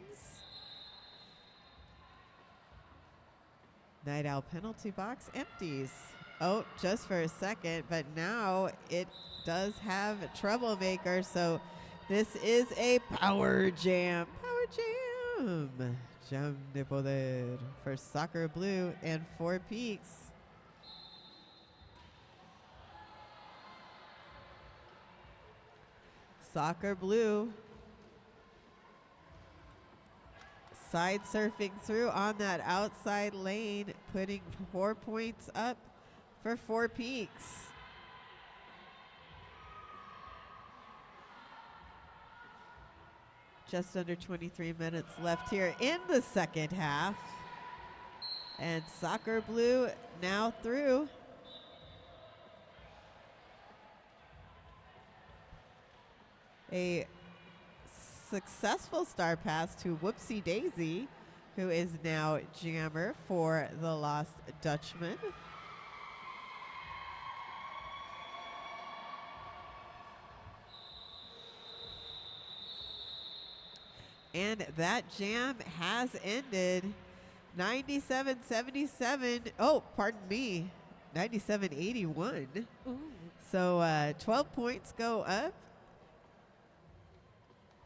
S3: Night Owl penalty box empties. Oh, just for a second, but now it does have troublemaker, so this is a power jam. Power jam. Jam de poder for Soccer Blue and Four Peaks. Soccer Blue side surfing through on that outside lane, putting 4 points up for Four Peaks. Just under 23 minutes left here in the second half. And Soccer Blue now through. A successful star pass to Whoopsie Daisy, who is now jammer for the Lost Dutchman. And that jam has ended 97-77. Oh, pardon me, 97-81. So 12 points go up.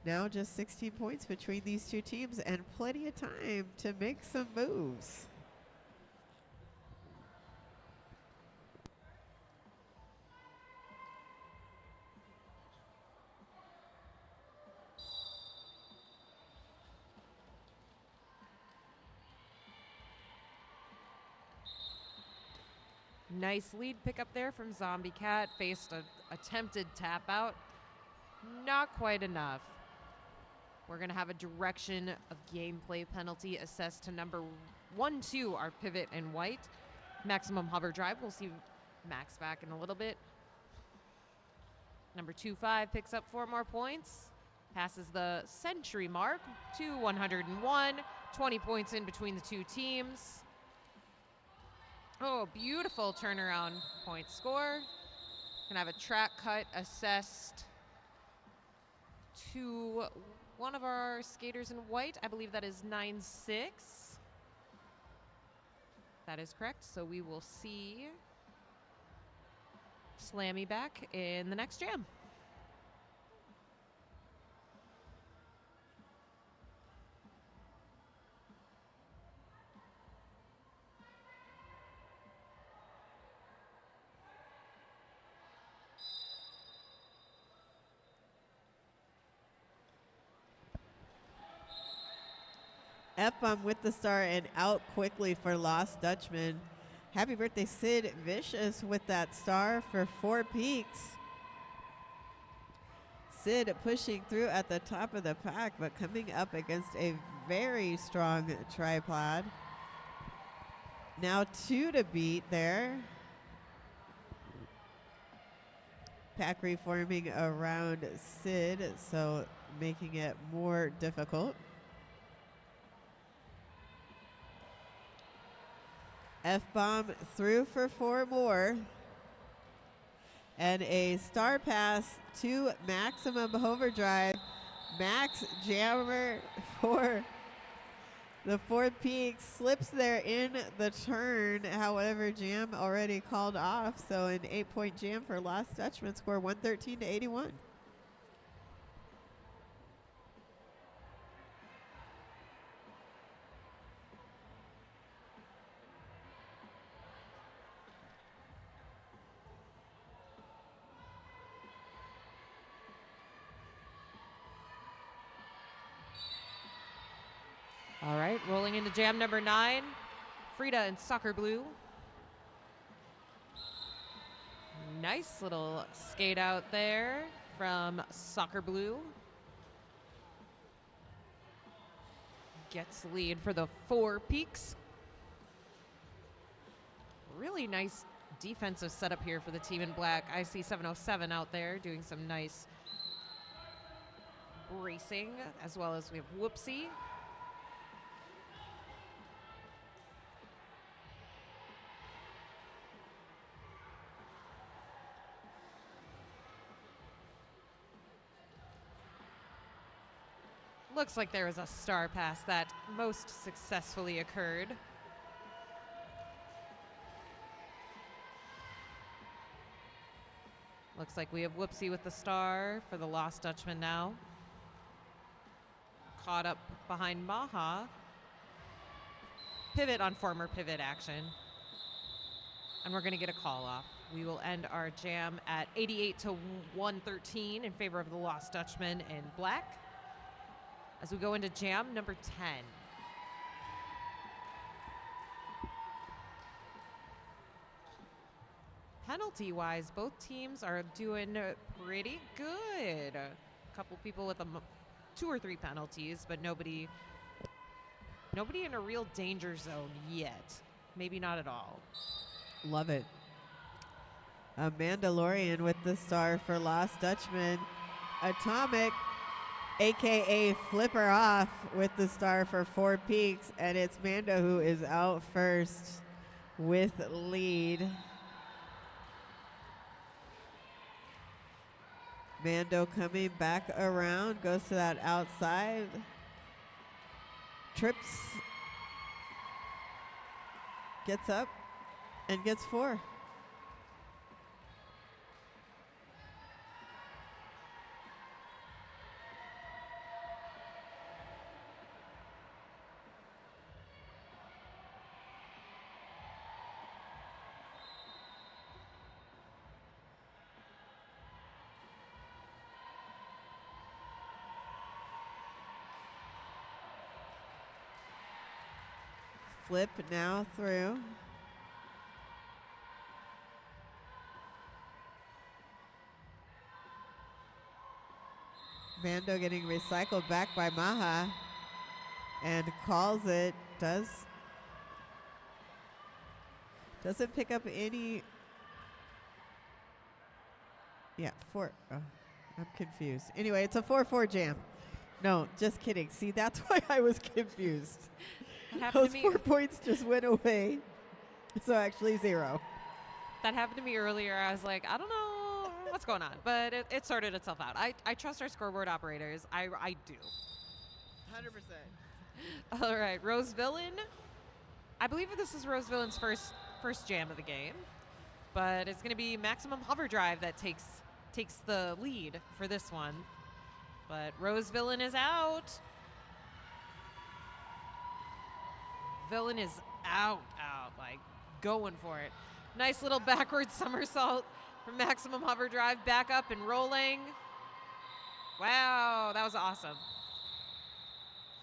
S3: Now just 16 points between these two teams and plenty of time to make some moves.
S4: Nice lead pickup there from Zombie Cat. Faced an attempted tap out. Not quite enough. We're going to have a direction of gameplay penalty assessed to number 1-2, our pivot in white. Maximum hover drive. We'll see Max back in a little bit. Number 2-5 picks up 4 more points. Passes the century mark to 101. 20 points in between the two teams. Oh, beautiful turnaround point score. Gonna have a track cut assessed to one of our skaters in white. I believe that is 9-6. That is correct. So we will see Slammy back in the next jam.
S3: F-bomb with the star and out quickly for Lost Dutchman. Happy birthday, Sid Vicious, with that star for Four Peaks. Sid pushing through at the top of the pack, but coming up against a very strong tripod. Now 2 to beat there. Pack reforming around Sid, so making it more difficult. F-bomb through for 4 more. And a star pass to Maximum Overdrive. Max Jammer for the 4 Peaks. Slips there in the turn. However, jam already called off. So an 8-point jam for Lost Dutchman. Score 113 to 81.
S4: All right, rolling into jam number 9, Frida in Soccer Blue. Nice little skate out there from Soccer Blue. Gets lead for the 4 Peaks. Really nice defensive setup here for the team in black. I see 707 out there doing some nice racing, as well as we have Whoopsie. Looks like there was a star pass that most successfully occurred. Looks like we have Whoopsie with the star for the Lost Dutchman now. Caught up behind Maha. Pivot on former pivot action. And we're gonna get a call off. We will end our jam at 88 to 113 in favor of the Lost Dutchman in black. As we go into jam number 10. Penalty-wise, both teams are doing pretty good. A couple people with 2 or 3 penalties, but nobody in a real danger zone yet. Maybe not at all.
S3: Love it. A Mandalorian with the star for Lost Dutchman. Atomic, a.k.a. Flipper Off, with the star for 4 Peaks. And it's Mando who is out first with lead. Mando coming back around, goes to that outside. Trips. Gets up and gets 4. Flip now through. Mando getting recycled back by Maha and calls it. Doesn't pick up any. Yeah, 4. Oh, I'm confused. Anyway, it's a 4-4 jam. No, just kidding. See, that's why I was confused. Those 4 points just went away. So actually 0.
S4: That happened to me earlier. I was like, I don't know what's going on, but it sorted itself out. I trust our scoreboard operators. I do.
S3: 100%.
S4: All right, Rose Villain. I believe this is Rose Villain's first jam of the game, but it's going to be Maximum Hover Drive that takes the lead for this one. But Rose Villain is out. Villain is out, like going for it. Nice little backward somersault from Maximum Hover Drive, back up and rolling. Wow, that was awesome.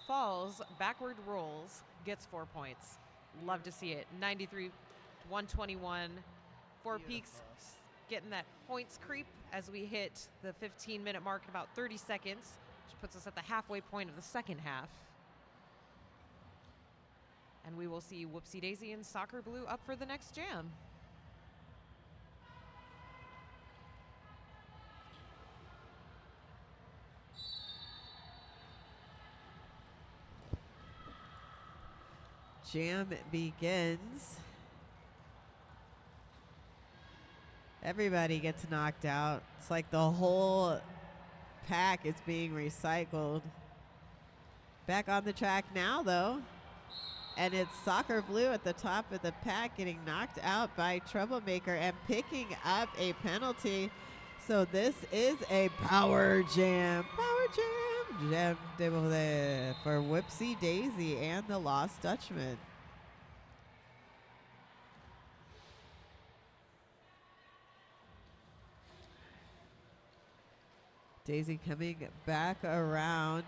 S4: Falls, backward rolls, gets 4 points. Love to see it. 93 to 121. 4 Peaks getting that points creep as we hit the 15-minute mark in about 30 seconds, which puts us at the halfway point of the second half. And we will see Whoopsie Daisy and Soccer Blue up for the next jam.
S3: Jam begins. Everybody gets knocked out. It's like the whole pack is being recycled. Back on the track now, though. And it's Soccer Blue at the top of the pack getting knocked out by Troublemaker and picking up a penalty. So this is a power jam. Power jam. Jam de volée for Whoopsie Daisy and the Lost Dutchman. Daisy coming back around.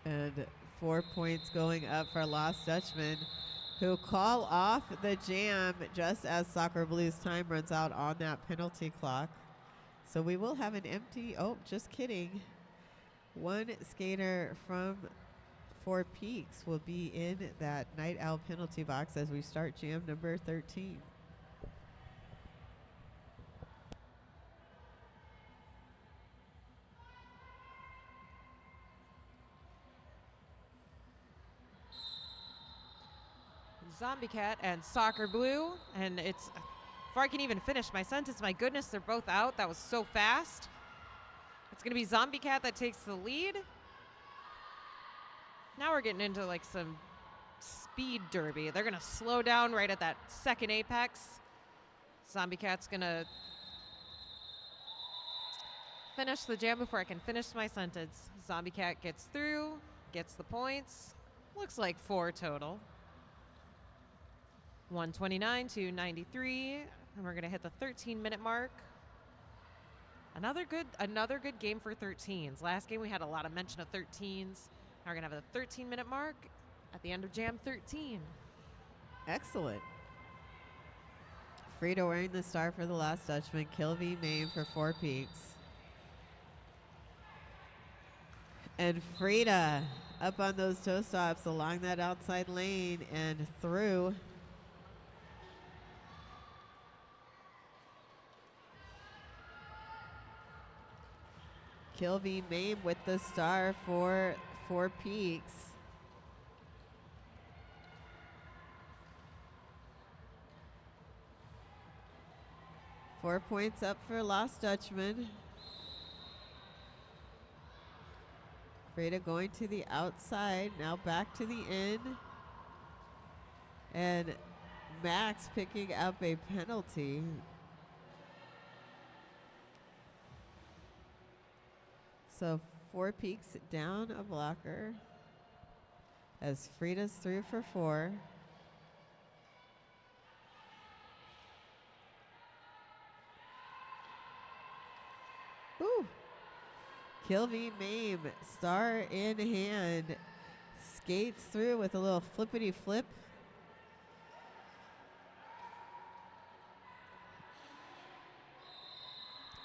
S3: And 4 points going up for Lost Dutchman, who call off the jam just as Soccer Blue's time runs out on that penalty clock. So we will have an empty, oh, just kidding. One skater from Four Peaks will be in that Night Owl penalty box as we start jam number 13.
S4: Zombie Cat and Soccer Blue, and it's, before I can even finish my sentence, my goodness, they're both out. That was so fast. It's going to be Zombie Cat that takes the lead. Now we're getting into like some speed derby. They're going to slow down right at that second apex. Zombie Cat's going to finish the jam before I can finish my sentence. Zombie Cat gets through, gets the points. Looks like 4 total. 129 to 93, and we're gonna hit the 13-minute mark. Another good game for 13s. Last game we had a lot of mention of 13s. Now we're gonna have the 13-minute mark at the end of jam 13.
S3: Excellent. Frida wearing the star for the Last Dutchman. Kilby Maine for Four Peaks. And Frida up on those toe stops along that outside lane and through. Kilby Maine with the star for Four Peaks. Four points up for Lost Dutchman. Frida going to the outside, now back to the end. And Max picking up a penalty. So Four Peaks down a blocker as Frida's through for 4. Ooh. Kilby Mame, star in hand, skates through with a little flippity flip.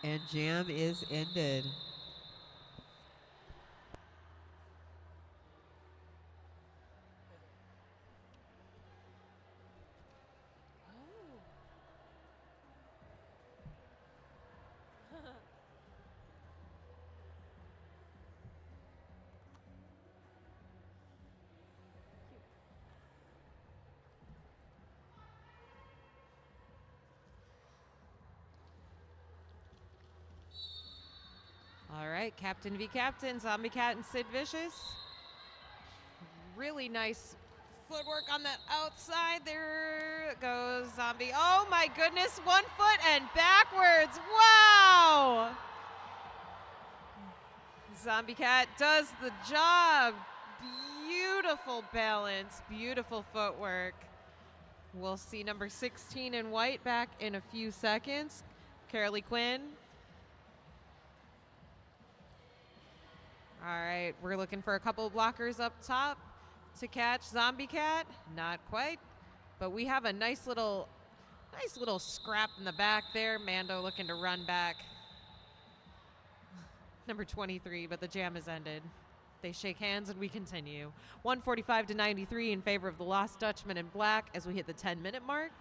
S3: And jam is ended.
S4: All right, Captain v. Captain, Zombie Cat and Sid Vicious. Really nice footwork on that outside. There goes Zombie. Oh my goodness, 1 foot and backwards. Wow! Zombie Cat does the job. Beautiful balance, beautiful footwork. We'll see number 16 in white back in a few seconds. Carolee Quinn. All right, we're looking for a couple of blockers up top to catch Zombie Cat. Not quite, but we have a nice little scrap in the back there. Mando looking to run back. Number 23, but the jam has ended. They shake hands and we continue. 145 to 93 in favor of the Lost Dutchman in black as we hit the 10-minute mark.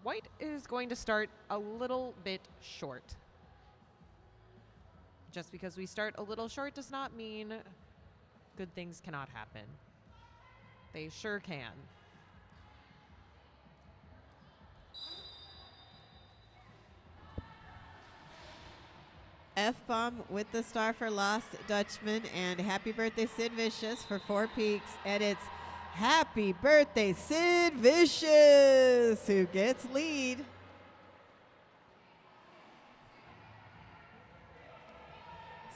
S4: White is going to start a little bit short. Just because we start a little short does not mean good things cannot happen. They sure can.
S3: F-bomb with the star for Lost Dutchman, and happy birthday Sid Vicious for 4 peaks, and it's happy birthday Sid Vicious, who gets lead.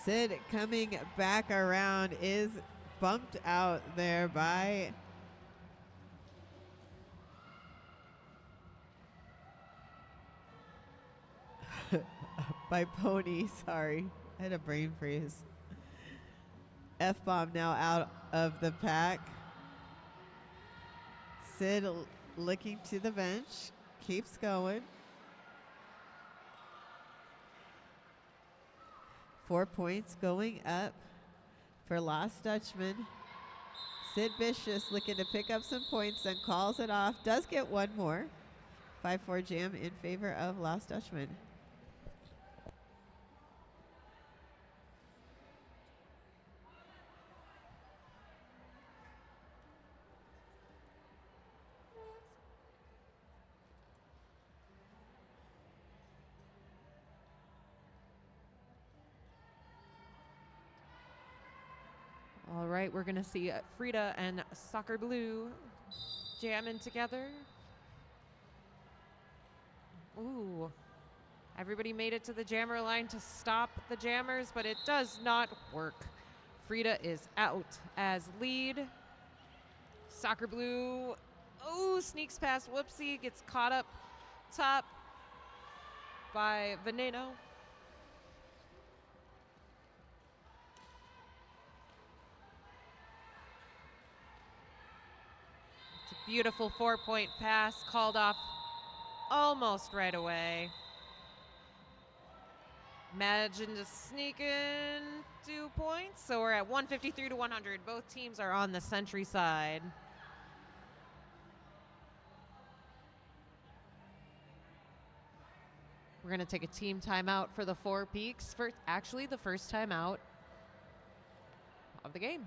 S3: Sid coming back around is bumped out there by by Pony. Sorry, I had a brain freeze. F-bomb now out of the pack. Sid looking to the bench, keeps going. 4 points going up for Lost Dutchman. Sid Vicious looking to pick up some points, then calls it off. Does get one more. 5-4 jam in favor of Lost Dutchman.
S4: All right, we're going to see Frida and Soccer Blue jamming together. Ooh. Everybody made it to the jammer line to stop the jammers, but it does not work. Frida is out as lead. Soccer Blue, sneaks past Whoopsie, gets caught up top by Veneno. It's a beautiful 4-point pass, called off almost right away. Imagine just sneak in 2 points. So we're at 153 to 100. Both teams are on the Century side. We're going to take a team timeout for the 4 peaks. For actually the first timeout of the game.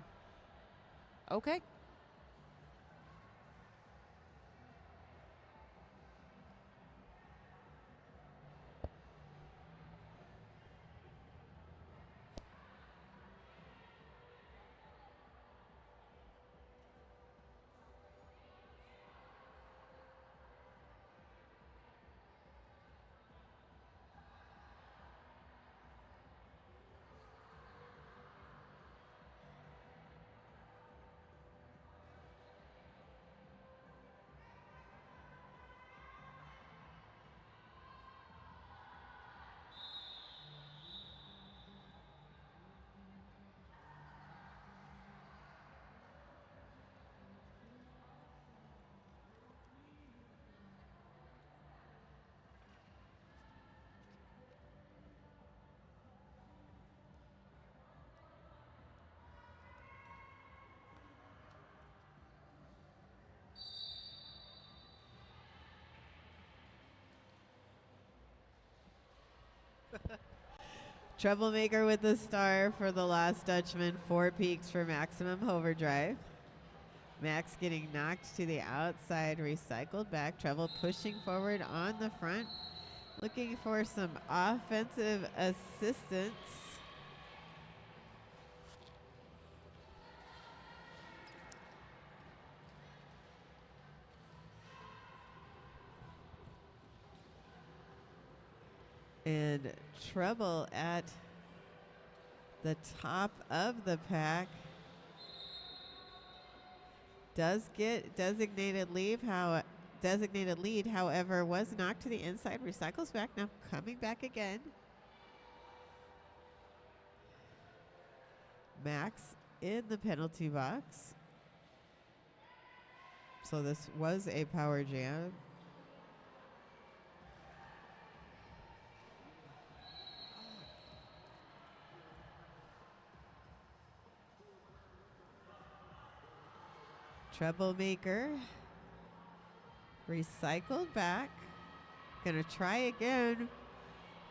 S4: Okay.
S3: Troublemaker with the star for the Lost Dutchman. 4 peaks for maximum overdrive. Max getting knocked to the outside, recycled back. Trouble pushing forward on the front, looking for some offensive assistance. And Trouble at the top of the pack does get designated lead, however, was knocked to the inside, recycles back, now coming back again. Max in the penalty box. So this was a power jam. Troublemaker recycled back. Gonna try again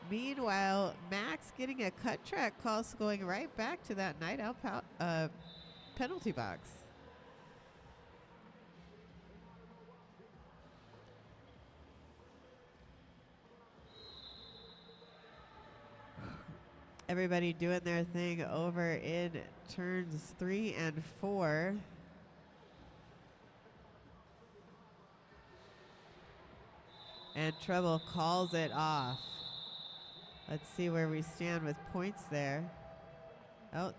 S3: Meanwhile, Max getting a cut track call, going right back to that night out penalty box. Everybody doing their thing over in turns 3 and 4. And Treble calls it off. Let's see where we stand with points there. Oh.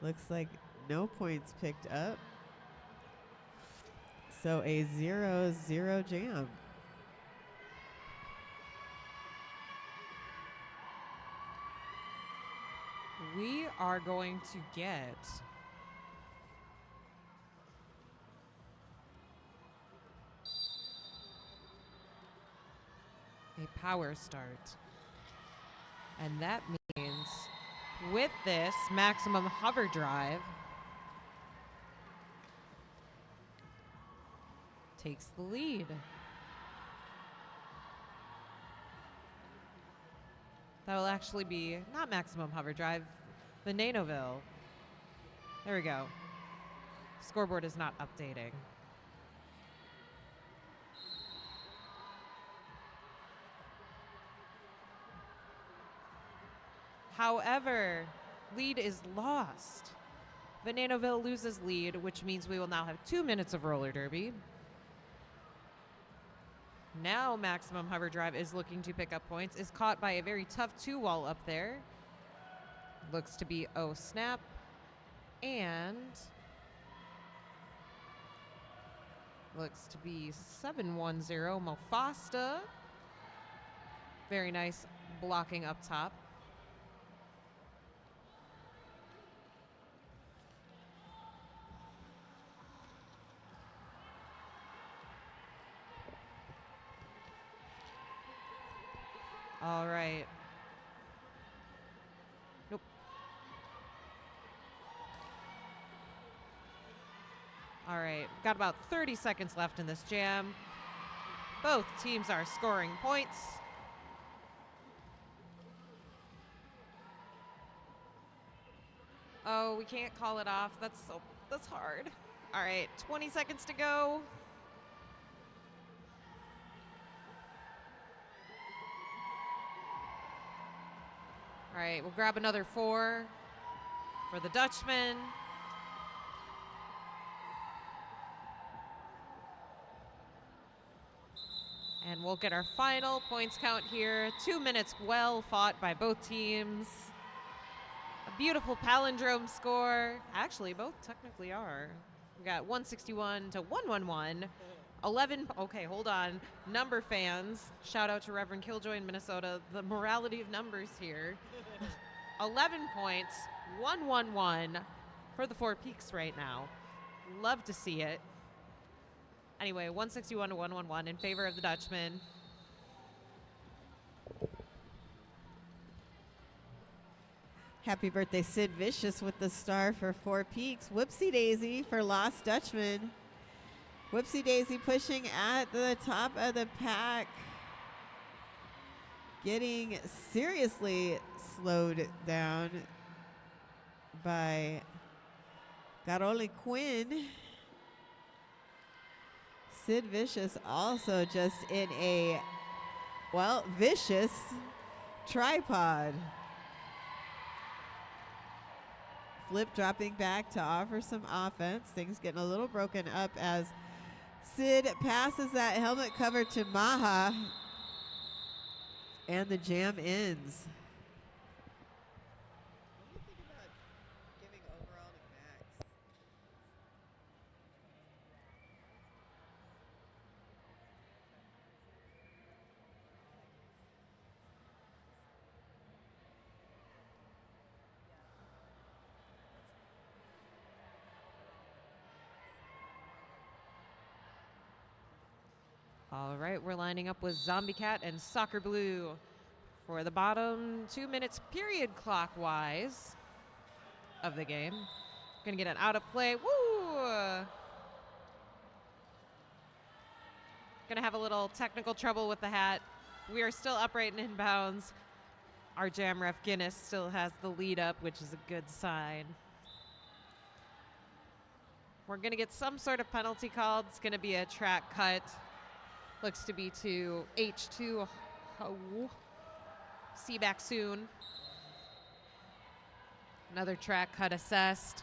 S3: Looks like no points picked up. So a 0-0 jam.
S4: We are going to get a power start. And that means with this maximum hover drive takes the lead. That will actually be not maximum hover drive, the Nanoville. There we go. Scoreboard is not updating. However, lead is lost. Venanaville loses lead, which means we will now have 2 minutes of roller derby. Now maximum hover drive is looking to pick up points, is caught by a very tough 2-wall up there. Looks to be Oh Snap. And looks to be 710 Mofasta. Very nice blocking up top. All right. Nope. All right. Got about 30 seconds left in this jam. Both teams are scoring points. Oh, we can't call it off. That's hard. All right. 20 seconds to go. All right, we'll grab another 4 for the Dutchman. And we'll get our final points count here. 2 minutes well fought by both teams. A beautiful palindrome score. Actually, both technically are. We got 161 to 111. 11, okay, hold on. Number fans, shout out to Reverend Killjoy in Minnesota. The morality of numbers here. 11 points, 111 for the Four Peaks right now. Love to see it. Anyway, 161 to 111 in favor of the Dutchman.
S3: Happy birthday, Sid Vicious with the star for Four Peaks. Whoopsie Daisy for Lost Dutchman. Whoopsie Daisy pushing at the top of the pack. Getting seriously slowed down by Garoli Quinn. Sid Vicious also just in a, well, vicious tripod. Flip dropping back to offer some offense. Things getting a little broken up as Sid passes that helmet cover to Maha. And the jam ends. What do you think about giving overall to Max?
S4: All right, we're lining up with Zombie Cat and Soccer Blue for the bottom 2 minutes period clockwise of the game. Gonna get an out of play. Woo! Gonna have a little technical trouble with the hat. We are still upright and inbounds. Our jam ref Guinness still has the lead up, which is a good sign. We're gonna get some sort of penalty called. It's gonna be a track cut. Looks to be to H2. See back soon. Another track cut assessed.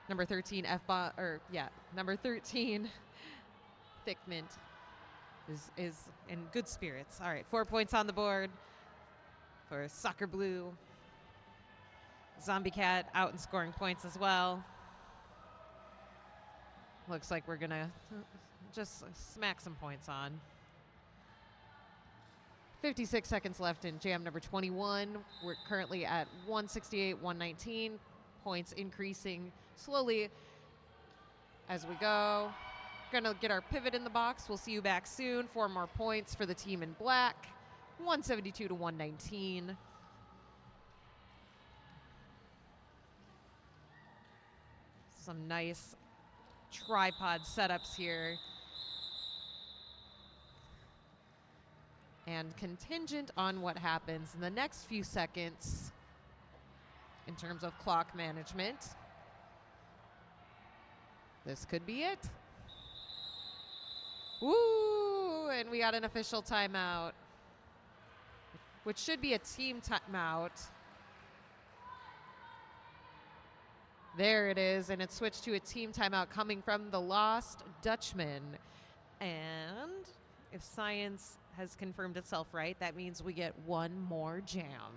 S4: Number 13 number 13 Thickmint is in good spirits. All right, 4 points on the board for Soccer Blue. Zombie Cat out and scoring points as well. Looks like we're gonna just smack some points on. 56 seconds left in jam number 21. We're currently at 168, 119. Points increasing slowly as we go. Gonna get our pivot in the box. We'll see you back soon. 4 more points for the team in black. 172 to 119. Some nice tripod setups here. And contingent on what happens in the next few seconds in terms of clock management, this could be it. Woo! And we got an official timeout, which should be a team timeout. There it is, and it switched to a team timeout coming from the Lost Dutchman. And if science has confirmed itself right, that means we get one more jam.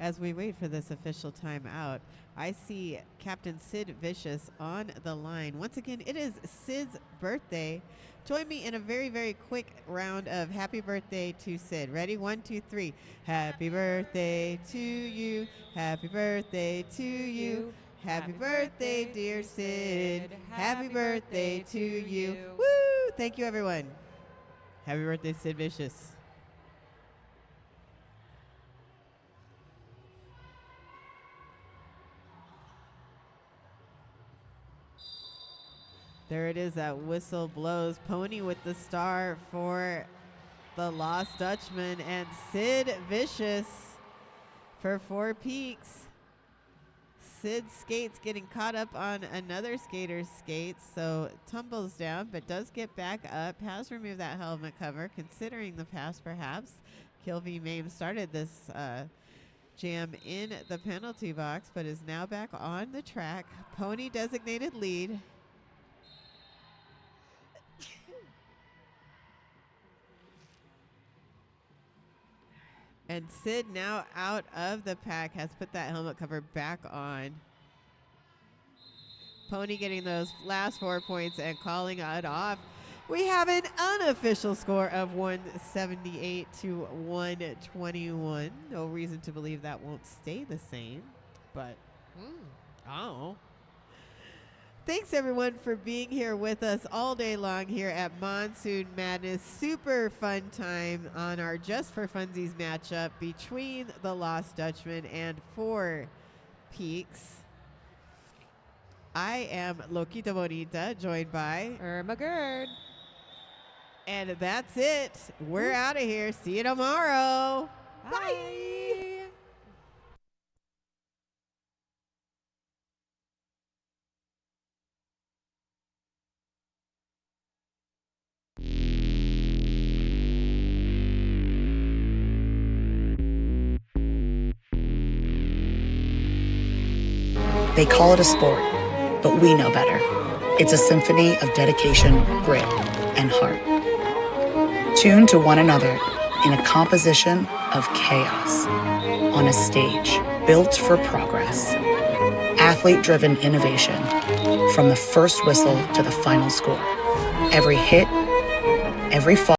S3: As we wait for this official timeout, I see Captain Sid Vicious on the line. Once again, it is Sid's birthday. Join me in a very, very quick round of happy birthday to Sid. Ready? 1, 2, 3. Happy birthday to you. Happy birthday to you. Happy birthday, dear Sid. Happy birthday to you. Woo! Thank you, everyone. Happy birthday, Sid Vicious. There it is, that whistle blows. Pony with the star for the Lost Dutchman, and Sid Vicious for Four Peaks. Sid skates, getting caught up on another skater's skates, so tumbles down, but does get back up. Has removed that helmet cover, considering the pass perhaps. Kilby Mame started this jam in the penalty box, but is now back on the track. Pony designated lead. And Sid, now out of the pack, has put that helmet cover back on. Pony getting those last 4 points and calling it off. We have an unofficial score of 178 to 121. No reason to believe that won't stay the same, but oh. Thanks, everyone, for being here with us all day long here at Monsoon Madness. Super fun time on our Just for Funsies matchup between the Lost Dutchman and Four Peaks. I am Loquita Bonita, joined by
S4: Irma Gerd.
S3: And that's it. We're out of here. See you tomorrow.
S4: Bye.
S1: They call it a sport, but we know better. It's a symphony of dedication, grit, and heart. Tuned to one another in a composition of chaos on a stage built for progress. Athlete-driven innovation from the first whistle to the final score. Every hit, every fall.